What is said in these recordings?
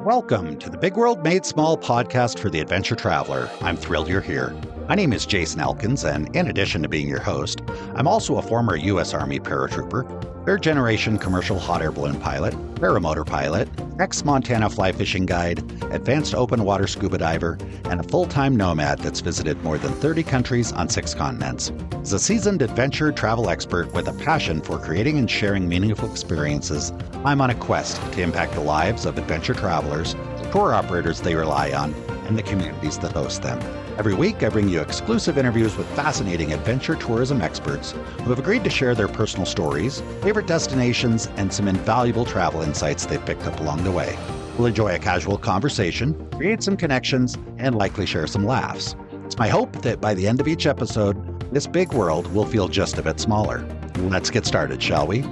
Welcome to the Big World Made Small podcast for the adventure traveler. I'm thrilled you're here. My name is Jason Elkins, and in addition to being your host, I'm also a former U.S. Army paratrooper, third-generation commercial hot air balloon pilot, paramotor pilot, ex-Montana fly fishing guide, advanced open water scuba diver, and a full-time nomad that's visited more than 30 countries on 6 continents. As a seasoned adventure travel expert with a passion for creating and sharing meaningful experiences, I'm on a quest to impact the lives of adventure travelers, tour operators they rely on, and the communities that host them. Every week, I bring you exclusive interviews with fascinating adventure tourism experts who have agreed to share their personal stories, favorite destinations, and some invaluable travel insights they've picked up along the way. We'll enjoy a casual conversation, create some connections, and likely share some laughs. It's my hope that by the end of each episode, this big world will feel just a bit smaller. Let's get started, shall we?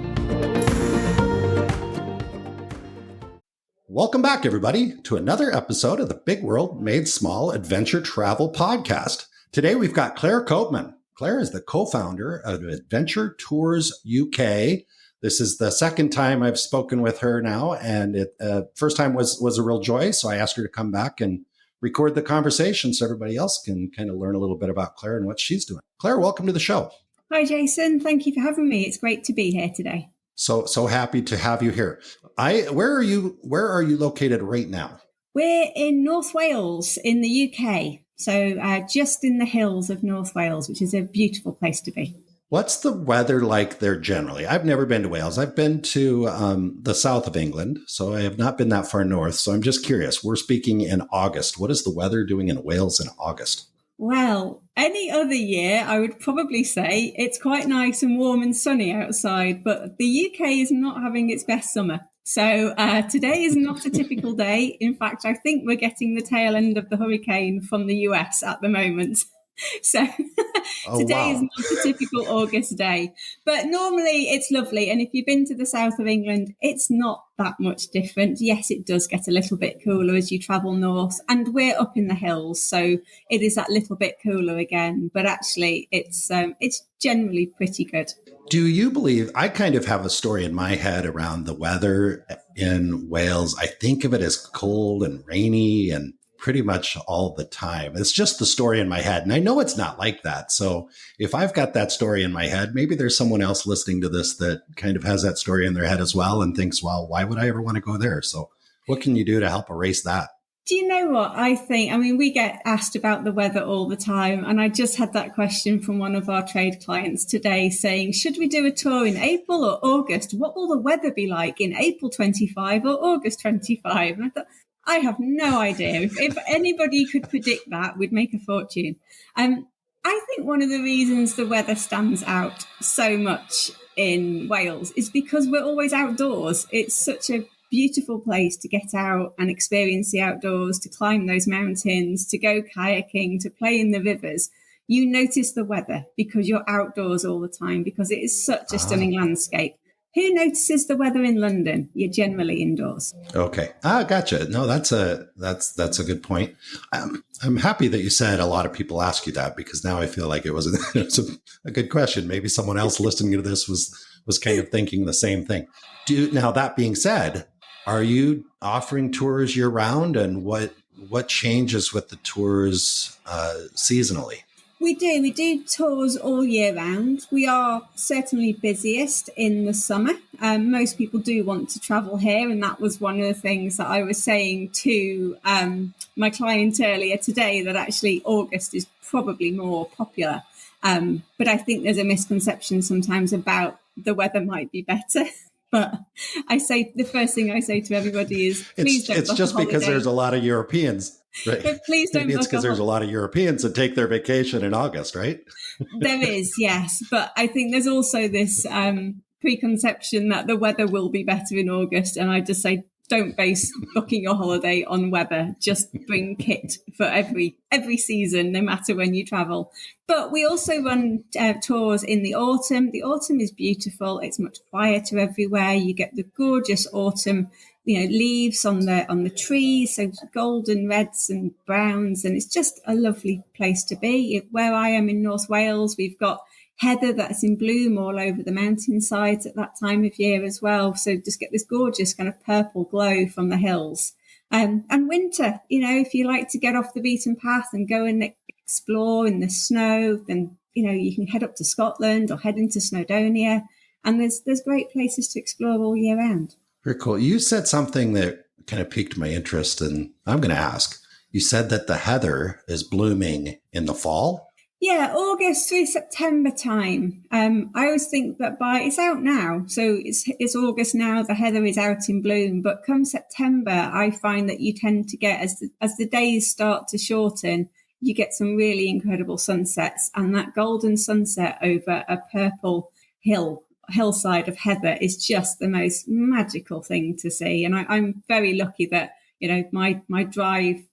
Welcome back, everybody, to another episode of the Big World Made Small Adventure Travel Podcast. Today, we've got Claire Copeman. Claire is the co-founder of Adventure Tours UK. This is the second time I've spoken with her now, and first time was a real joy, so I asked her to come back and record the conversation so everybody else can kind of learn a little bit about Claire and what she's doing. Claire, welcome to the show. Hi, Jason. Thank you for having me. It's great to be here today. So happy to have you here. Where are you located right now? We're in North Wales in the UK. So just in the hills of North Wales, which is a beautiful place to be. What's the weather like there generally? I've never been to Wales. I've been to the south of England, so I have not been that far north. So I'm just curious. We're speaking in August. What is the weather doing in Wales in August? Well, any other year, I would probably say it's quite nice and warm and sunny outside, but the UK is not having its best summer. So today is not a typical day. In fact, I think we're getting the tail end of the hurricane from the US at the moment. So today is not a typical August day, but normally it's lovely. And if you've been to the south of England, it's not that much different. Yes, it does get a little bit cooler as you travel north, and we're up in the hills, so it is that little bit cooler again. But actually, it's generally pretty good. Do you believe, I kind of have a story in my head around the weather in Wales. I think of it as cold and rainy and pretty much all the time. It's just the story in my head. And I know it's not like that. So if I've got that story in my head, maybe there's someone else listening to this that kind of has that story in their head as well and thinks, well, why would I ever want to go there? So what can you do to help erase that? Do you know what I think? I mean, we get asked about the weather all the time. And I just had that question from one of our trade clients today saying, should we do a tour in April or August? What will the weather be like in April 25 or August 25? And I thought, I have no idea. If anybody could predict that, we'd make a fortune. I think one of the reasons the weather stands out so much in Wales is because we're always outdoors. It's such a beautiful place to get out and experience the outdoors, to climb those mountains, to go kayaking, to play in the rivers. You notice the weather because you're outdoors all the time, because it is such a stunning landscape. Who notices the weather in London? You're generally indoors. Okay. Gotcha. No, that's a good point. I'm happy that you said a lot of people ask you that, because now I feel like it was a good question. Maybe someone else listening to this was kind of thinking the same thing. Now, that being said, are you offering tours year round, and what changes with the tours seasonally? We do tours all year round. We are certainly busiest in the summer. Most people do want to travel here, and that was one of the things that I was saying to my client earlier today, that actually August is probably more popular. But I think there's a misconception sometimes about the weather might be better. But the first thing I say to everybody is, please don't book a holiday. It's just because there's a lot of Europeans. Right. But please don't. Maybe it's because there's a lot of Europeans that take their vacation in August, right? There is, yes. But I think there's also this preconception that the weather will be better in August. And I just say, don't base booking your holiday on weather. Just bring kit for every season, no matter when you travel. But we also run tours in the autumn. The autumn is beautiful. It's much quieter everywhere. You get the gorgeous autumn, leaves on the trees, so golden reds and browns, and it's just a lovely place to be. Where I am in North Wales, we've got heather that's in bloom all over the mountainsides at that time of year as well. So just get this gorgeous kind of purple glow from the hills. And winter, if you like to get off the beaten path and go and explore in the snow, then, you can head up to Scotland or head into Snowdonia. And there's great places to explore all year round. Very cool. You said something that kind of piqued my interest, and I'm going to ask. You said that the heather is blooming in the fall? Yeah, August through September time. I always think that it's out now. So it's August now, the heather is out in bloom. But come September, I find that you tend to get, as the days start to shorten, you get some really incredible sunsets. And that golden sunset over a purple hillside of heather is just the most magical thing to see. And I'm very lucky that, my drive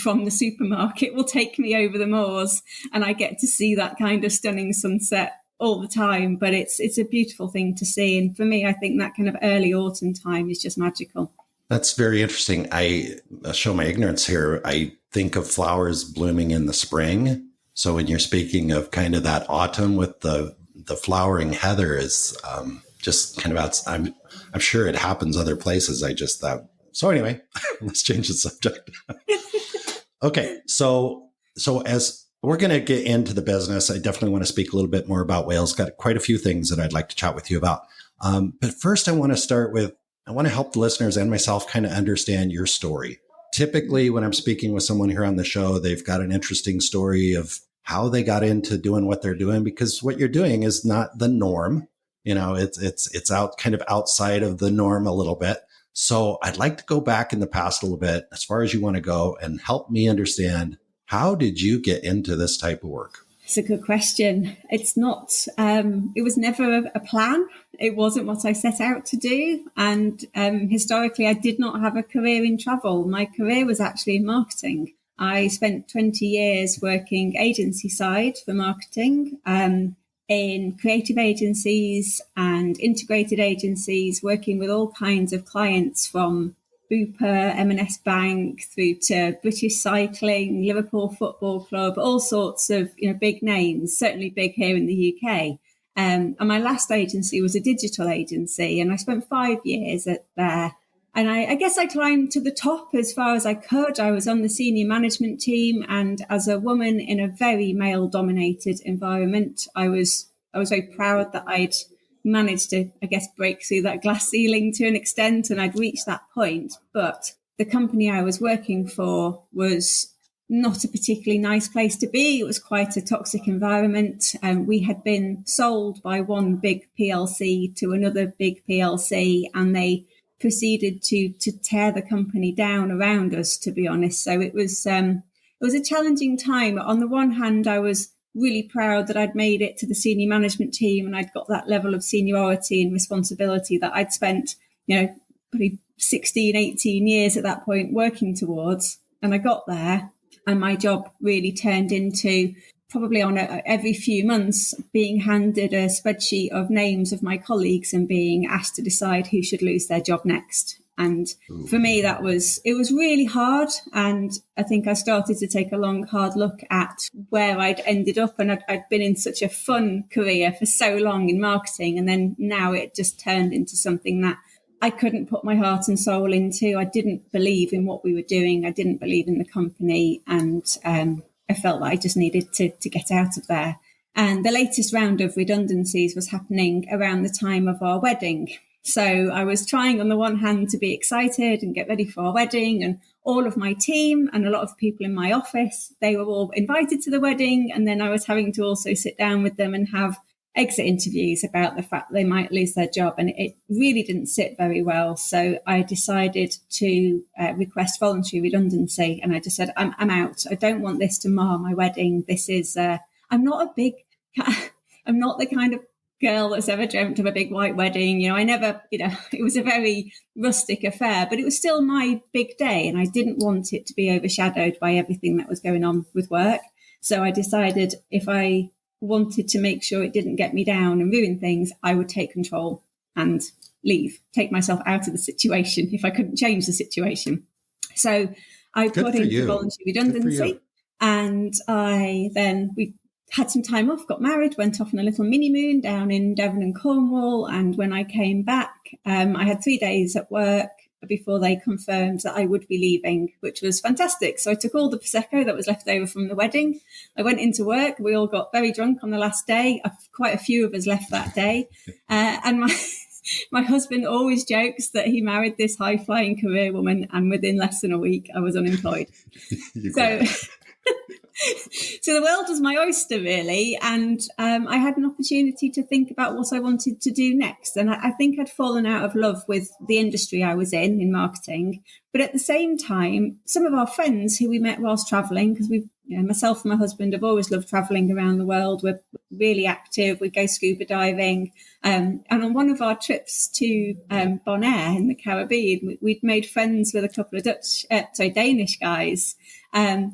from the supermarket will take me over the moors and I get to see that kind of stunning sunset all the time. But it's a beautiful thing to see. And for me, I think that kind of early autumn time is just magical. That's very interesting. I show my ignorance here. I think of flowers blooming in the spring. So when you're speaking of kind of that autumn with the flowering heather is just kind of out. I'm sure it happens other places. I just thought. So anyway, let's change the subject. Okay. So as we're going to get into the business, I definitely want to speak a little bit more about Wales. Got quite a few things that I'd like to chat with you about. But first I want to help the listeners and myself kind of understand your story. Typically when I'm speaking with someone here on the show, they've got an interesting story of how they got into doing what they're doing, because what you're doing is not the norm. It's out kind of outside of the norm a little bit. So I'd like to go back in the past a little bit, as far as you want to go, and help me understand, how did you get into this type of work? It's a good question. It's not, it was never a plan. It wasn't what I set out to do. And historically, I did not have a career in travel. My career was actually in marketing. I spent 20 years working agency side for marketing, in creative agencies and integrated agencies, working with all kinds of clients from Bupa, M&S Bank, through to British Cycling, Liverpool Football Club, all sorts of big names, certainly big here in the UK. And my last agency was a digital agency, and I spent 5 years there. And I guess I climbed to the top as far as I could. I was on the senior management team, and as a woman in a very male-dominated environment, I was very proud that I'd managed to, I guess, break through that glass ceiling to an extent, and I'd reached that point. But the company I was working for was not a particularly nice place to be. It was quite a toxic environment. We had been sold by one big PLC to another big PLC, and they proceeded to tear the company down around us, to be honest. So it was a challenging time. On the one hand, I was really proud that I'd made it to the senior management team and I'd got that level of seniority and responsibility that I'd spent, probably 16, 18 years at that point working towards. And I got there, and my job really turned into, probably on every few months, being handed a spreadsheet of names of my colleagues and being asked to decide who should lose their job next. And for me, it was really hard. And I think I started to take a long, hard look at where I'd ended up. And I'd been in such a fun career for so long in marketing. And then now it just turned into something that I couldn't put my heart and soul into. I didn't believe in what we were doing. I didn't believe in the company. And I felt that I just needed to get out of there. And the latest round of redundancies was happening around the time of our wedding. So I was trying on the one hand to be excited and get ready for our wedding, and all of my team and a lot of people in my office, they were all invited to the wedding. And then I was having to also sit down with them and have exit interviews about the fact they might lose their job. And it really didn't sit very well. So I decided to request voluntary redundancy. And I just said, I'm out. I don't want this to mar my wedding. This is, I'm not the kind of girl that's ever dreamt of a big white wedding. I never, it was a very rustic affair, but it was still my big day. And I didn't want it to be overshadowed by everything that was going on with work. So I decided if I wanted to make sure it didn't get me down and ruin things, I would take control and leave, take myself out of the situation if I couldn't change the situation. So I put in voluntary redundancy, and we had some time off, got married, went off on a little mini moon down in Devon and Cornwall. And when I came back, I had 3 days at work. before they confirmed that I would be leaving, which was fantastic. So I took all the Prosecco that was left over from the wedding. I went into work. We all got very drunk on the last day. Quite a few of us left that day. And my husband always jokes that he married this high-flying career woman, and within less than a week, I was unemployed. So the world was my oyster, really, and I had an opportunity to think about what I wanted to do next. And I think I'd fallen out of love with the industry I was in marketing. But at the same time, some of our friends who we met whilst travelling, because myself and my husband have always loved travelling around the world. We're really active. We go scuba diving. And on one of our trips to Bonaire in the Caribbean, we'd made friends with a couple of Danish guys.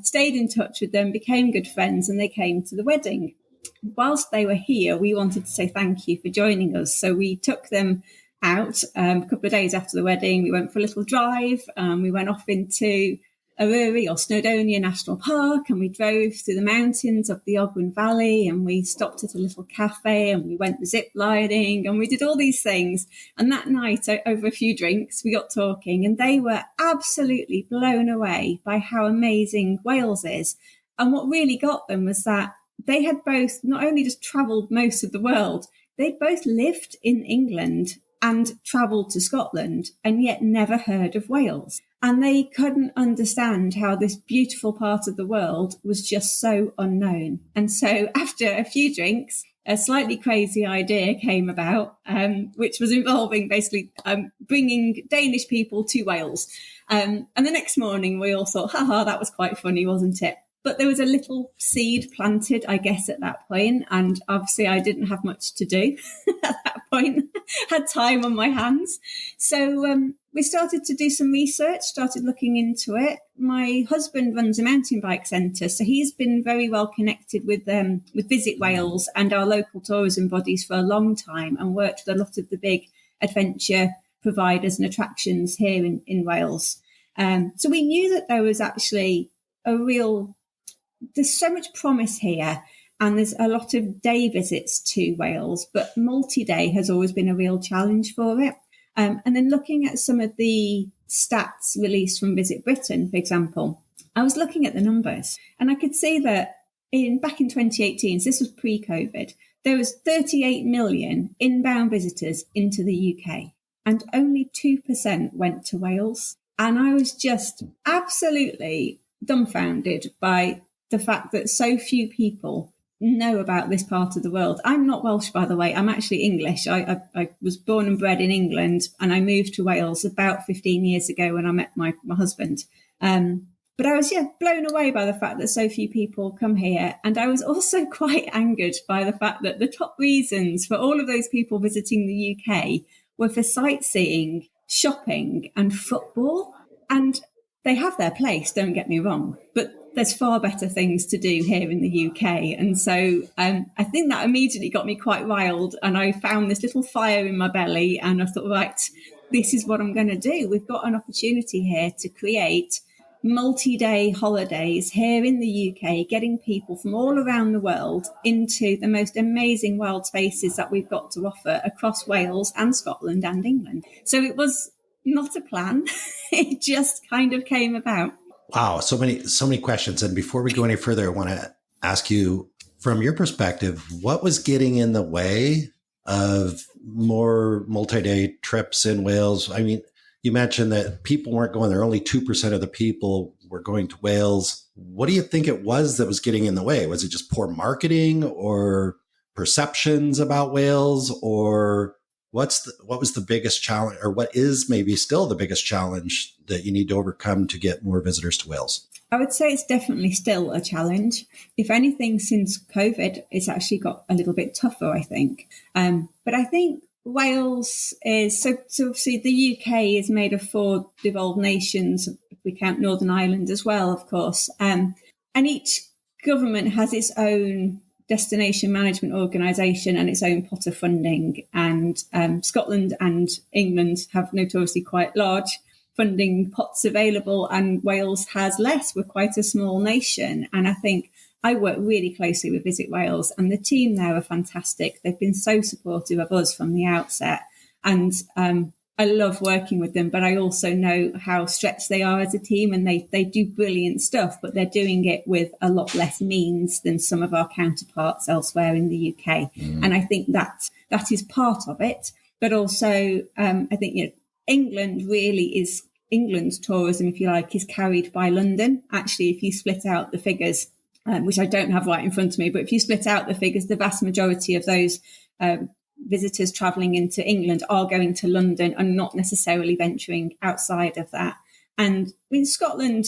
Stayed in touch with them, became good friends, and they came to the wedding. Whilst they were here, we wanted to say thank you for joining us. So we took them out a couple of days after the wedding. We went for a little drive. We went off into Aruri or Snowdonia National Park, and we drove through the mountains of the Ogwen Valley, and we stopped at a little cafe, and we went zip lining, and we did all these things. And that night, over a few drinks, we got talking, and they were absolutely blown away by how amazing Wales is. And what really got them was that they had both not only just travelled most of the world, they'd both lived in England and travelled to Scotland, and yet never heard of Wales. And they couldn't understand how this beautiful part of the world was just so unknown. And so after a few drinks, a slightly crazy idea came about, which was involving basically bringing Danish people to Wales. And the next morning we all thought, that was quite funny, wasn't it? But there was a little seed planted, I guess, at that point. And obviously I didn't have much to do at that point, had time on my hands. So we started to do some research, started looking into it. My husband runs a mountain bike centre, so he's been very well connected with Visit Wales and our local tourism bodies for a long time, and worked with a lot of the big adventure providers and attractions here in Wales. So we knew that there was actually there's so much promise here, and there's a lot of day visits to Wales, but multi-day has always been a real challenge for it. And then looking at some of the stats released from Visit Britain, for example, I was looking at the numbers, and I could see that back in 2018, so this was pre-COVID, there was 38 million inbound visitors into the UK, and only 2% went to Wales. And I was just absolutely dumbfounded by the fact that so few people know about this part of the world. I'm not Welsh, by the way. I'm actually English. I was born and bred in England, and I moved to Wales about 15 years ago when I met my husband. But I was, blown away by the fact that so few people come here. And I was also quite angered by the fact that the top reasons for all of those people visiting the UK were for sightseeing, shopping, and football. And they have their place, don't get me wrong, but there's far better things to do here in the UK. And so I think that immediately got me quite riled, and I found this little fire in my belly, and I thought, right, this is what I'm going to do. We've got an opportunity here to create multi-day holidays here in the UK, getting people from all around the world into the most amazing wild spaces that we've got to offer across Wales and Scotland and England. So it was not a plan. It just kind of came about. Wow, so many questions. And before we go any further, I want to ask you, from your perspective, what was getting in the way of more multi-day trips in Wales? I mean, you mentioned that people weren't going there. Only 2% of the people were going to Wales. What do you think it was that was getting in the way? Was it just poor marketing, or perceptions about Wales, or what was the biggest challenge, or what is maybe still the biggest challenge that you need to overcome to get more visitors to Wales? I would say it's definitely still a challenge. If anything, since COVID, it's actually got a little bit tougher, I think. But I think Wales is, so obviously the UK is made of 4 devolved nations, if we count Northern Ireland as well, of course. And each government has its own destination management organisation and its own pot of funding. And Scotland and England have notoriously quite large funding pots available, and Wales has less. We're quite a small nation. And I think I work really closely with Visit Wales, and the team there are fantastic. They've been so supportive of us from the outset. And I love working with them, but I also know how stretched they are as a team, and they do brilliant stuff, but they're doing it with a lot less means than some of our counterparts elsewhere in the UK. And I think that is part of it. But also, I think, England's tourism, if you like, is carried by London. Actually, if you split out the figures, which I don't have right in front of me, but if you split out the figures, the vast majority of those visitors travelling into England are going to London and not necessarily venturing outside of that. And Scotland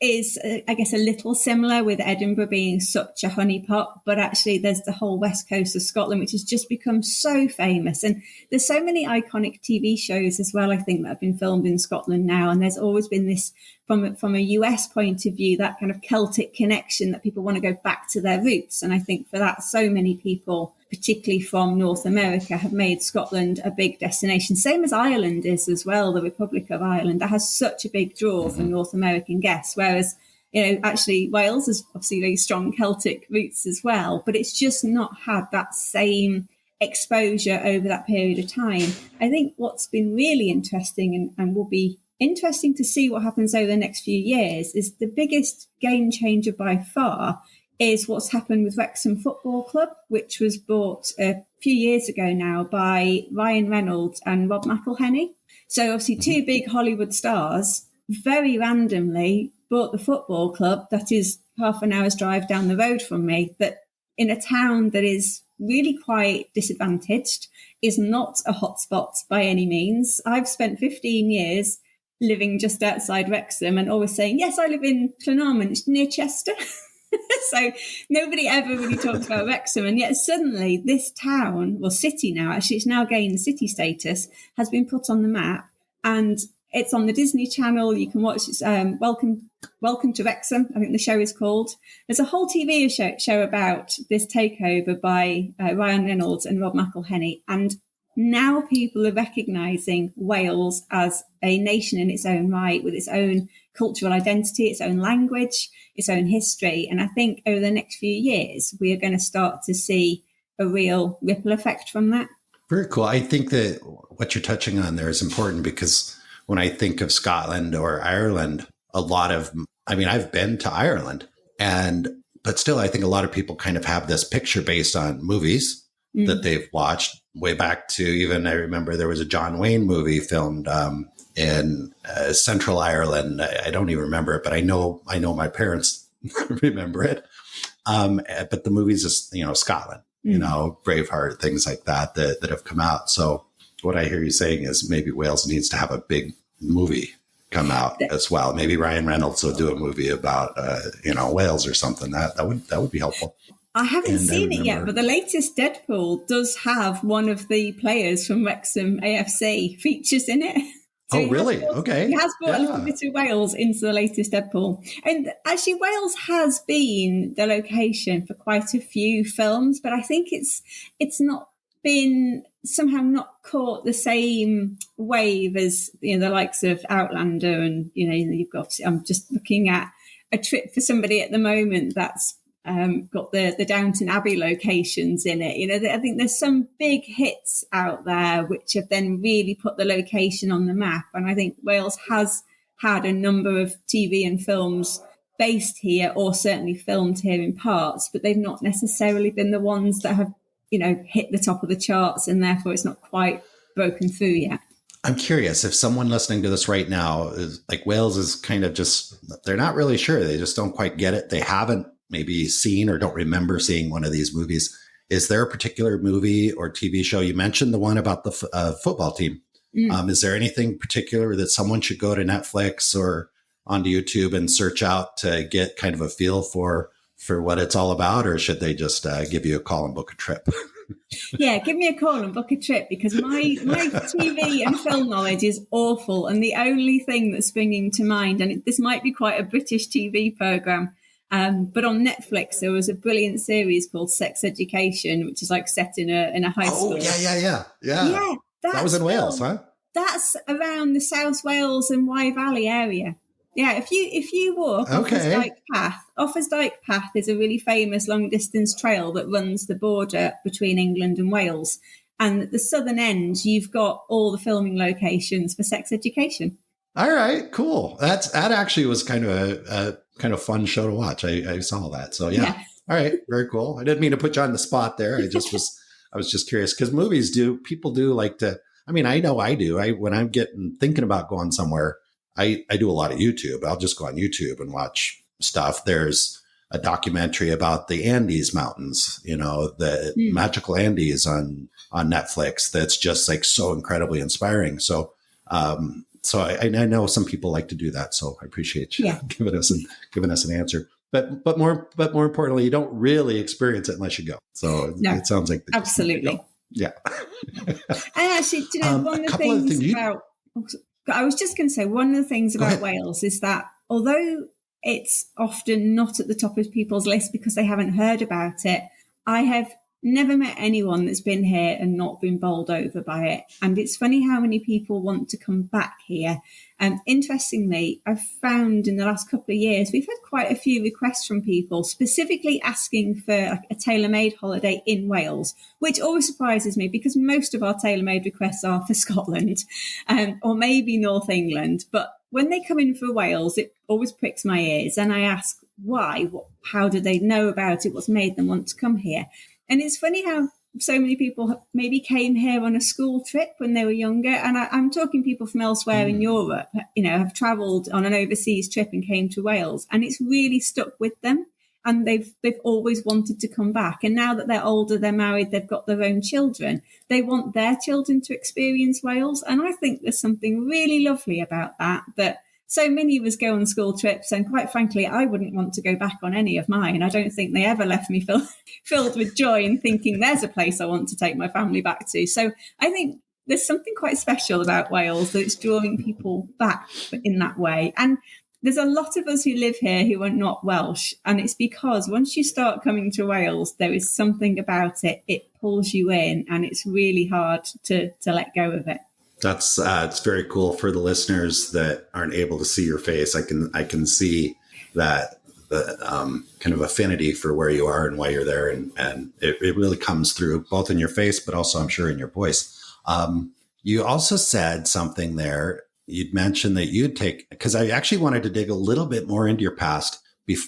is, I guess, a little similar, with Edinburgh being such a honeypot. But actually, there's the whole west coast of Scotland, which has just become so famous. And there's so many iconic TV shows as well, I think, that have been filmed in Scotland now. And there's always been this, from a US point of view, that kind of Celtic connection that people want to go back to their roots. And I think for that, so many people, particularly from North America, have made Scotland a big destination. Same as Ireland is as well, the Republic of Ireland. That has such a big draw for North American guests, whereas, actually Wales has obviously very strong Celtic roots as well, but it's just not had that same exposure over that period of time. I think what's been really interesting and will be interesting to see what happens over the next few years is the biggest game changer by far is what's happened with Wrexham Football Club, which was bought a few years ago now by Ryan Reynolds and Rob McElhenney. So obviously two big Hollywood stars very randomly bought the football club that is half an hour's drive down the road from me, that in a town that is really quite disadvantaged, is not a hotspot by any means. I've spent 15 years living just outside Wrexham and always saying, yes, I live in Clonarmon, it's near Chester. So nobody ever really talks about Wrexham, and yet suddenly this town, well, city now, actually it's now gained city status, has been put on the map, and it's on the Disney Channel. You can watch Welcome to Wrexham, I think the show is called. There's a whole TV show about this takeover by Ryan Reynolds and Rob McElhenney, and now people are recognising Wales as a nation in its own right, with its own cultural identity, its own language, its own history. And I think over the next few years, we are going to start to see a real ripple effect from that. Very cool. I think that what you're touching on there is important, because when I think of Scotland or Ireland, I've been to Ireland, but still, I think a lot of people kind of have this picture based on movies that they've watched way back to, even I remember there was a John Wayne movie filmed in Central Ireland. I don't even remember it, but I know my parents remember it. But the movies is, Scotland, Braveheart, things like that have come out. So what I hear you saying is maybe Wales needs to have a big movie come out as well. Maybe Ryan Reynolds will do a movie about, Wales or something. That would be helpful. I haven't seen it yet, but the latest Deadpool does have one of the players from Wrexham AFC features in it. So really? Okay. He has brought a little bit of Wales into the latest Deadpool. And actually, Wales has been the location for quite a few films, but I think it's not been somehow not caught the same wave as the likes of Outlander, and you've got. I'm just looking at a trip for somebody at the moment that's got the Downton Abbey locations in it. I think there's some big hits out there which have then really put the location on the map. And I think Wales has had a number of TV and films based here, or certainly filmed here in parts, but they've not necessarily been the ones that have, hit the top of the charts, and therefore it's not quite broken through yet. I'm curious if someone listening to this right now is like, Wales is kind of just, they're not really sure. They just don't quite get it. They haven't maybe seen or don't remember seeing one of these movies. Is there a particular movie or TV show? You mentioned the one about the football team. Is there anything particular that someone should go to Netflix or onto YouTube and search out to get kind of a feel for what it's all about? Or should they just give you a call and book a trip? Yeah, give me a call and book a trip, because my TV and film knowledge is awful. And the only thing that's springing to mind, and this might be quite a British TV programme, but on Netflix, there was a brilliant series called Sex Education, which is like set in a high school. Yeah. That was in Wales, huh? That's around the South Wales and Wye Valley area. Yeah, if you walk Offers Dyke Path is a really famous long distance trail that runs the border between England and Wales. And at the southern end, you've got all the filming locations for sex education. All right, cool. That actually was kind of a fun show to watch. I saw that. So yeah. All right, very cool. I didn't mean to put you on the spot there. I was just curious because people do like to, I mean, I know I do. When I'm thinking about going somewhere, I do a lot of YouTube. I'll just go on YouTube and watch stuff. There's a documentary about the Andes Mountains, the magical Andes on Netflix. That's just like so incredibly inspiring. So, I know some people like to do that. So I appreciate you giving us an answer. But more importantly, you don't really experience it unless you go. So it sounds like absolutely. Yeah. And actually, one of the things about, I was just going to say, one of the things about Wales is that although it's often not at the top of people's list because they haven't heard about it, I have never met anyone that's been here and not been bowled over by it. And it's funny how many people want to come back here. And interestingly, I've found in the last couple of years, we've had quite a few requests from people specifically asking for a tailor-made holiday in Wales, which always surprises me because most of our tailor-made requests are for Scotland or maybe North England. But when they come in for Wales, it always pricks my ears. And I ask why, how do they know about it? What's made them want to come here? And it's funny how so many people maybe came here on a school trip when they were younger. And I'm talking people from elsewhere in Europe, have travelled on an overseas trip and came to Wales. And it's really stuck with them. And they've always wanted to come back. And now that they're older, they're married, they've got their own children, they want their children to experience Wales. And I think there's something really lovely about that so many of us go on school trips, and quite frankly, I wouldn't want to go back on any of mine. I don't think they ever left me filled with joy and thinking there's a place I want to take my family back to. So I think there's something quite special about Wales, that it's drawing people back in that way. And there's a lot of us who live here who are not Welsh. And it's because once you start coming to Wales, there is something about it. It pulls you in, and it's really hard to let go of it. That's it's very cool for the listeners that aren't able to see your face. I can see that the kind of affinity for where you are and why you're there, and it really comes through both in your face, but also I'm sure in your voice. You also said something there. You'd mentioned that you'd take, because I actually wanted to dig a little bit more into your past,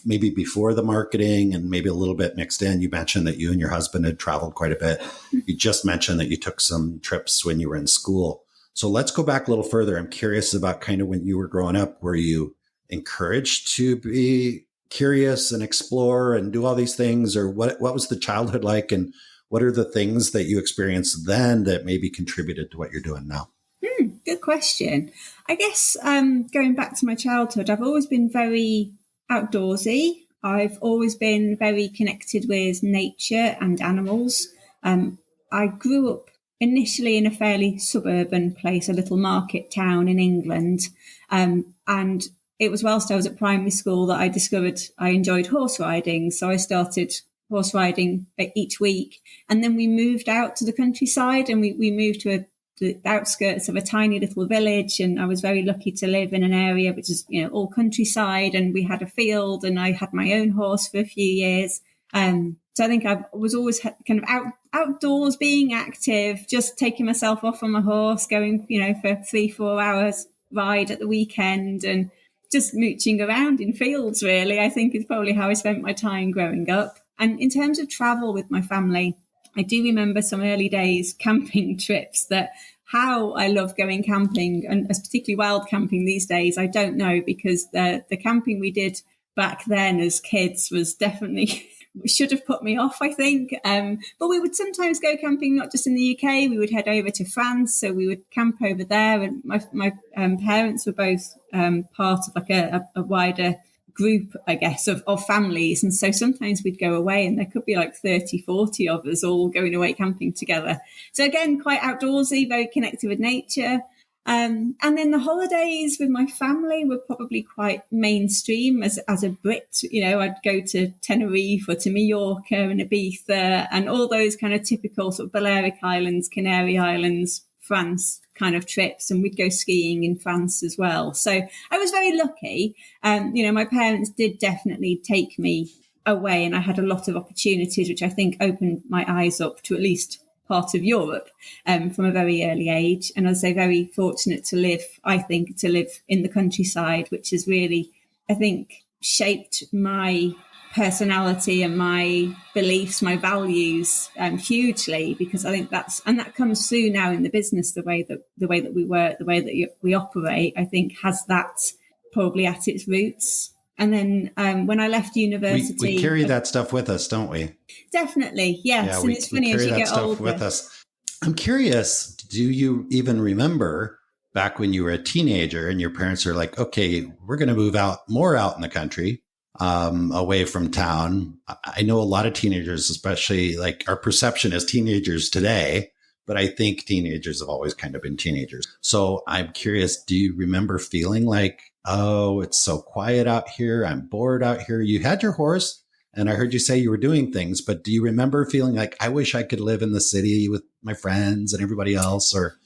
maybe before the marketing and maybe a little bit mixed in. You mentioned that you and your husband had traveled quite a bit. You just mentioned that you took some trips when you were in school. So let's go back a little further. I'm curious about kind of when you were growing up, were you encouraged to be curious and explore and do all these things? Or what was the childhood like? And what are the things that you experienced then that maybe contributed to what you're doing now? Good question. I guess going back to my childhood, I've always been very outdoorsy. I've always been very connected with nature and animals. I grew up initially in a fairly suburban place, a little market town in England. And it was whilst I was at primary school that I discovered I enjoyed horse riding. So I started horse riding each week. And then we moved out to the countryside, and we moved to the outskirts of a tiny little village. And I was very lucky to live in an area which is, all countryside. And we had a field, and I had my own horse for a few years. So I think I was always kind of outdoors, being active, just taking myself off on my horse, going, for 3-4 hours ride at the weekend, and just mooching around in fields, really, I think is probably how I spent my time growing up. And in terms of travel with my family, I do remember some early days camping trips that how I love going camping, and particularly wild camping these days, I don't know, because the camping we did back then as kids was definitely should have put me off, I think. But we would sometimes go camping, not just in the UK. We would head over to France, so we would camp over there. And my parents were both part of like a wider group, I guess, of families. And so sometimes we'd go away, and there could be like 30, 40 of us all going away camping together. So again, quite outdoorsy, very connected with nature. And then the holidays with my family were probably quite mainstream as a Brit. I'd go to Tenerife or to Mallorca and Ibiza and all those kind of typical sort of Balearic Islands, Canary Islands, France kind of trips. And we'd go skiing in France as well. So I was very lucky. My parents did definitely take me away, and I had a lot of opportunities, which I think opened my eyes up to at least part of Europe from a very early age. And as I say, very fortunate to live in the countryside, which has really, I think, shaped my personality and my beliefs, my values hugely, because I think that comes through now in the business, the way that we work, the way that we operate, I think has that probably at its roots. And then when I left university, we carry that stuff with us, don't we? Definitely, yes. Yeah, and it's funny as you get older. With us. I'm curious, do you even remember back when you were a teenager and your parents are like, okay, we're going to move more out in the country, away from town? I know a lot of teenagers, especially like our perception as teenagers today, but I think teenagers have always kind of been teenagers. So I'm curious, do you remember feeling like, oh, it's so quiet out here, I'm bored out here? You had your horse, and I heard you say you were doing things, but do you remember feeling like, I wish I could live in the city with my friends and everybody else, or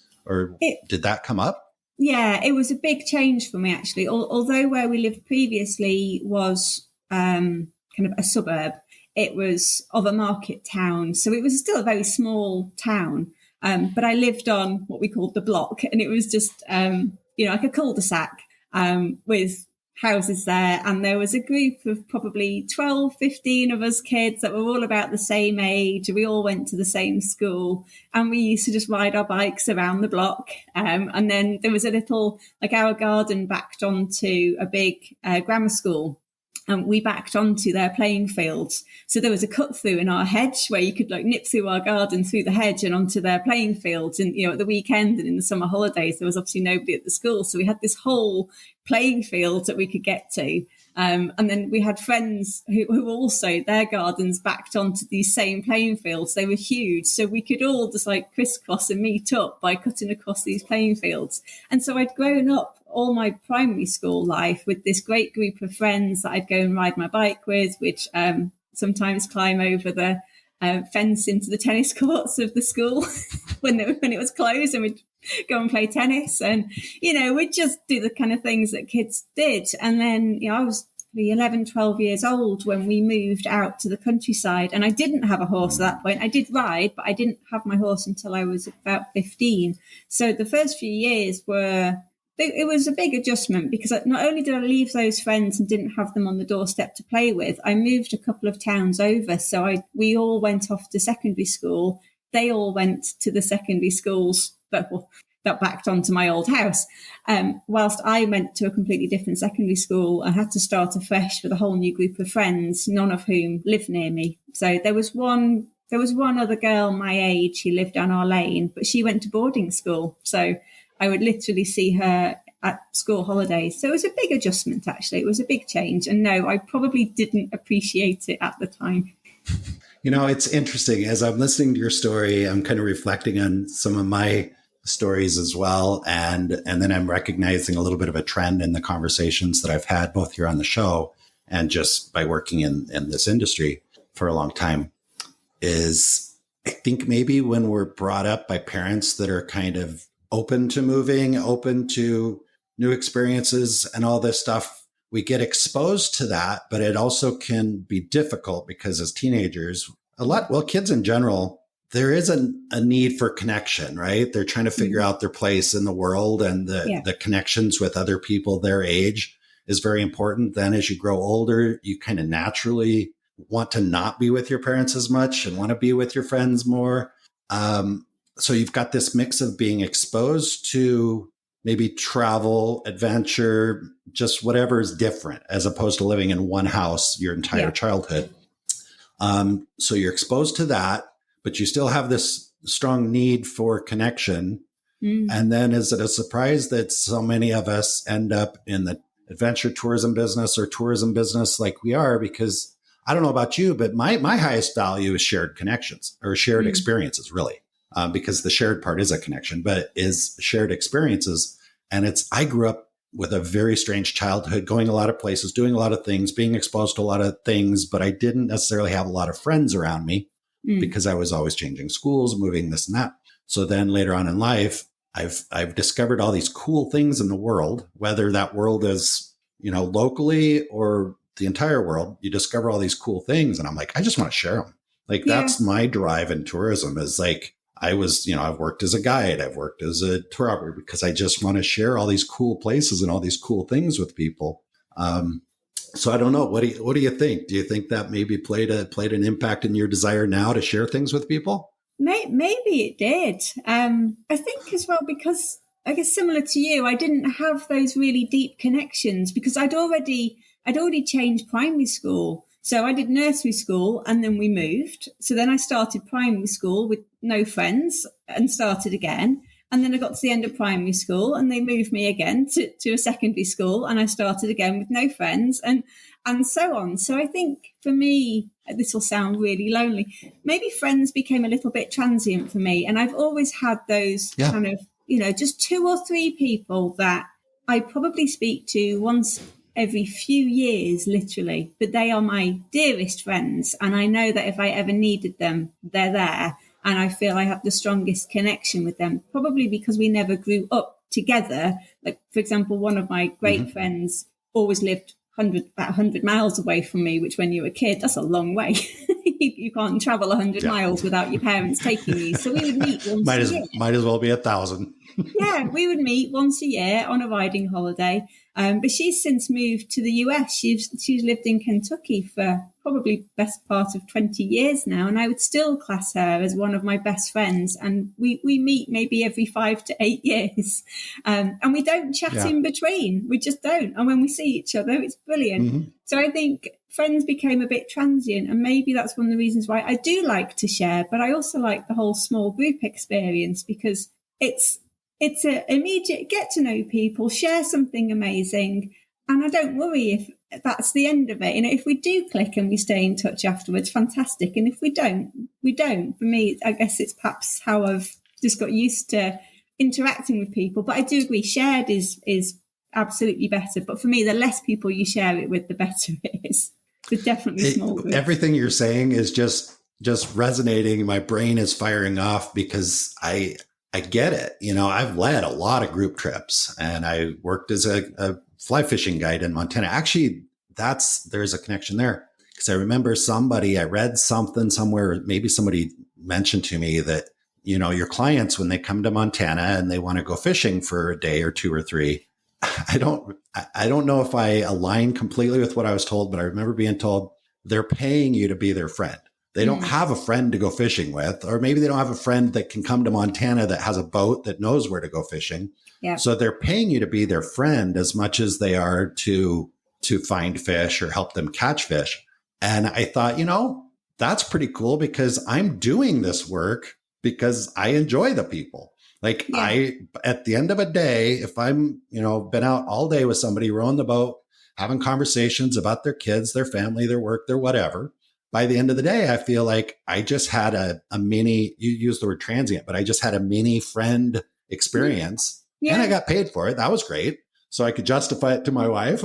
did that come up? Yeah, it was a big change for me, actually. Although where we lived previously was kind of a suburb, it was of a market town. So it was still a very small town. But I lived on what we called the block, and it was just, like a cul-de-sac with houses there. And there was a group of probably 12, 15 of us kids that were all about the same age. We all went to the same school, and we used to just ride our bikes around the block. And then there was a little, like our garden backed onto a big grammar school. And we backed onto their playing fields. So there was a cut through in our hedge where you could like nip through our garden, through the hedge and onto their playing fields. And, at the weekend and in the summer holidays, there was obviously nobody at the school. So we had this whole playing field that we could get to. And then we had friends who also, their gardens backed onto these same playing fields. They were huge. So we could all just like crisscross and meet up by cutting across these playing fields. And so I'd grown up all my primary school life with this great group of friends that I'd go and ride my bike with, which sometimes climb over the fence into the tennis courts of the school when it was closed, and we'd go and play tennis. And, we'd just do the kind of things that kids did. And then, I was 11, 12 years old when we moved out to the countryside. And I didn't have a horse at that point. I did ride, but I didn't have my horse until I was about 15. So the first few years it was a big adjustment, because not only did I leave those friends and didn't have them on the doorstep to play with, I moved a couple of towns over. So we all went off to secondary school. They all went to the secondary schools that backed onto my old house. Whilst I went to a completely different secondary school and had to start afresh with a whole new group of friends, none of whom lived near me. So there was one other girl my age who lived down our lane, but she went to boarding school. So I would literally see her at school holidays. So it was a big adjustment, actually. It was a big change. And no, I probably didn't appreciate it at the time. It's interesting. As I'm listening to your story, I'm kind of reflecting on some of my stories as well. And then I'm recognizing a little bit of a trend in the conversations that I've had both here on the show and just by working in this industry for a long time, is I think maybe when we're brought up by parents that are kind of open to moving, open to new experiences and all this stuff, we get exposed to that, but it also can be difficult because as teenagers, kids in general, there is a need for connection, right? They're trying to figure out their place in the world, and the connections with other people their age is very important. Then as you grow older, you kind of naturally want to not be with your parents as much and want to be with your friends more. So you've got this mix of being exposed to maybe travel, adventure, just whatever is different, as opposed to living in one house your entire childhood. So you're exposed to that, but you still have this strong need for connection. And then is it a surprise that so many of us end up in the adventure tourism business or tourism business like we are? Because I don't know about you, but my highest value is shared connections or shared experiences, really. Because the shared part is a connection, but is shared experiences. And I grew up with a very strange childhood, going a lot of places, doing a lot of things, being exposed to a lot of things, but I didn't necessarily have a lot of friends around me because I was always changing schools, moving this and that. So then later on in life, I've discovered all these cool things in the world, whether that world is, locally or the entire world. You discover all these cool things. And I'm like, I just want to share them. Like, that's my drive in tourism, is like, I've worked as a guide, I've worked as a tour operator because I just want to share all these cool places and all these cool things with people. So I don't know. What do you think? Do you think that maybe played an impact in your desire now to share things with people? Maybe it did. I think as well, because I guess similar to you, I didn't have those really deep connections because I'd already changed primary school. So I did nursery school and then we moved. So then I started primary school with no friends and started again. And then I got to the end of primary school and they moved me again to a secondary school and I started again with no friends and so on. So I think for me, this will sound really lonely. Maybe friends became a little bit transient for me. And I've always had those kind of, just 2 or 3 people that I probably speak to once every few years, literally, but they are my dearest friends. And I know that if I ever needed them, they're there. And I feel I have the strongest connection with them, probably because we never grew up together. Like, for example, one of my great friends always lived about 100 miles away from me, which when you're a kid, that's a long way. You can't travel 100 miles without your parents taking you. So we would meet once a year. Might as well be 1,000. Yeah, we would meet once a year on a riding holiday. But she's since moved to the US. She's lived in Kentucky for probably best part of 20 years now. And I would still class her as one of my best friends. And we meet maybe every 5 to 8 years. And we don't chat in between. We just don't. And when we see each other, it's brilliant. So I think friends became a bit transient. And maybe that's one of the reasons why I do like to share. But I also like the whole small group experience because it's an immediate get to know people, share something amazing. And I don't worry if that's the end of it. If we do click and we stay in touch afterwards, fantastic. And if we don't, we don't. For me, I guess it's perhaps how I've just got used to interacting with people. But I do agree, shared is absolutely better. But for me, the less people you share it with, the better it is. So definitely small groups. Everything you're saying is just resonating. My brain is firing off because I get it. I've led a lot of group trips and I worked as a fly fishing guide in Montana. Actually, there's a connection there because I remember I read something somewhere, maybe somebody mentioned to me that, your clients, when they come to Montana and they want to go fishing for a day or 2 or 3, I don't know if I align completely with what I was told, but I remember being told they're paying you to be their friend. They don't have a friend to go fishing with, or maybe they don't have a friend that can come to Montana that has a boat that knows where to go fishing. Yeah. So they're paying you to be their friend as much as they are to find fish or help them catch fish. And I thought, that's pretty cool because I'm doing this work because I enjoy the people. Like at the end of a day, if I'm, been out all day with somebody rowing the boat, having conversations about their kids, their family, their work, their whatever, by the end of the day, I feel like I just had a mini, you used the word transient, but I just had a mini friend experience and I got paid for it. That was great. So I could justify it to my wife.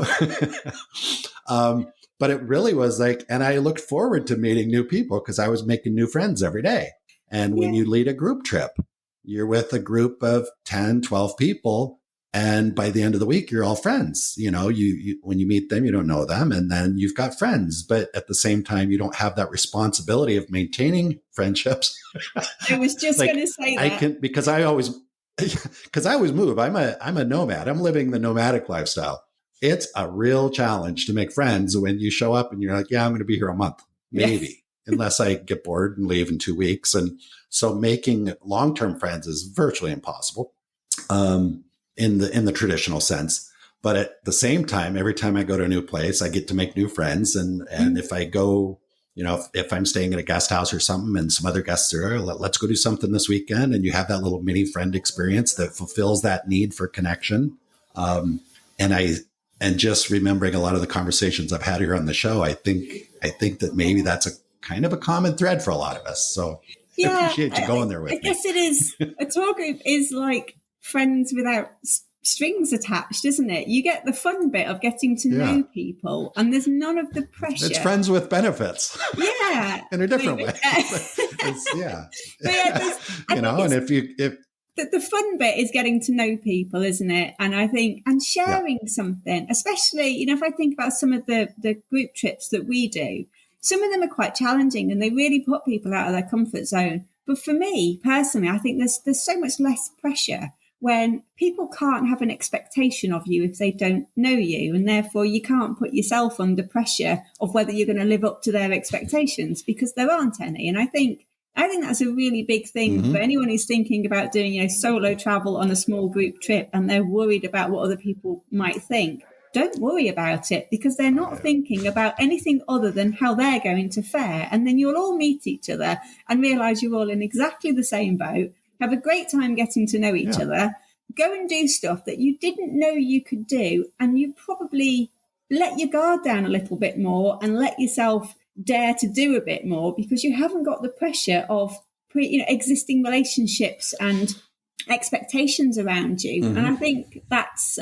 But it really was like, and I looked forward to meeting new people because I was making new friends every day. And when you lead a group trip, you're with a group of 10, 12 people. And by the end of the week, you're all friends. You when you meet them, you don't know them. And then you've got friends. But at the same time, you don't have that responsibility of maintaining friendships. I was just going to say that. Because I always move. I'm a nomad. I'm living the nomadic lifestyle. It's a real challenge to make friends when you show up and you're like, I'm going to be here a month, maybe, unless I get bored and leave in 2 weeks. And so making long-term friends is virtually impossible. In the traditional sense. But at the same time, every time I go to a new place, I get to make new friends. And if I go, if I'm staying at a guest house or something and some other guests are, let's go do something this weekend. And you have that little mini friend experience that fulfills that need for connection. And just remembering a lot of the conversations I've had here on the show, I think that maybe that's a kind of a common thread for a lot of us. So I appreciate you going there with me. I guess it is. A tour group is like friends without strings attached, isn't it? You get the fun bit of getting to know people and there's none of the pressure. It's friends with benefits. Yeah. In a different way. And if the fun bit is getting to know people, isn't it? And I think, and sharing something, especially, if I think about some of the group trips that we do, some of them are quite challenging and they really put people out of their comfort zone. But for me personally, I think there's so much less pressure when people can't have an expectation of you if they don't know you, and therefore you can't put yourself under pressure of whether you're going to live up to their expectations, because there aren't any. And I think that's a really big thing for anyone who's thinking about doing, solo travel on a small group trip and they're worried about what other people might think. Don't worry about it, because they're not thinking about anything other than how they're going to fare. And then you'll all meet each other and realize you're all in exactly the same boat, have a great time getting to know each other, go and do stuff that you didn't know you could do. And you probably let your guard down a little bit more and let yourself dare to do a bit more, because you haven't got the pressure of existing relationships and expectations around you. And I think that's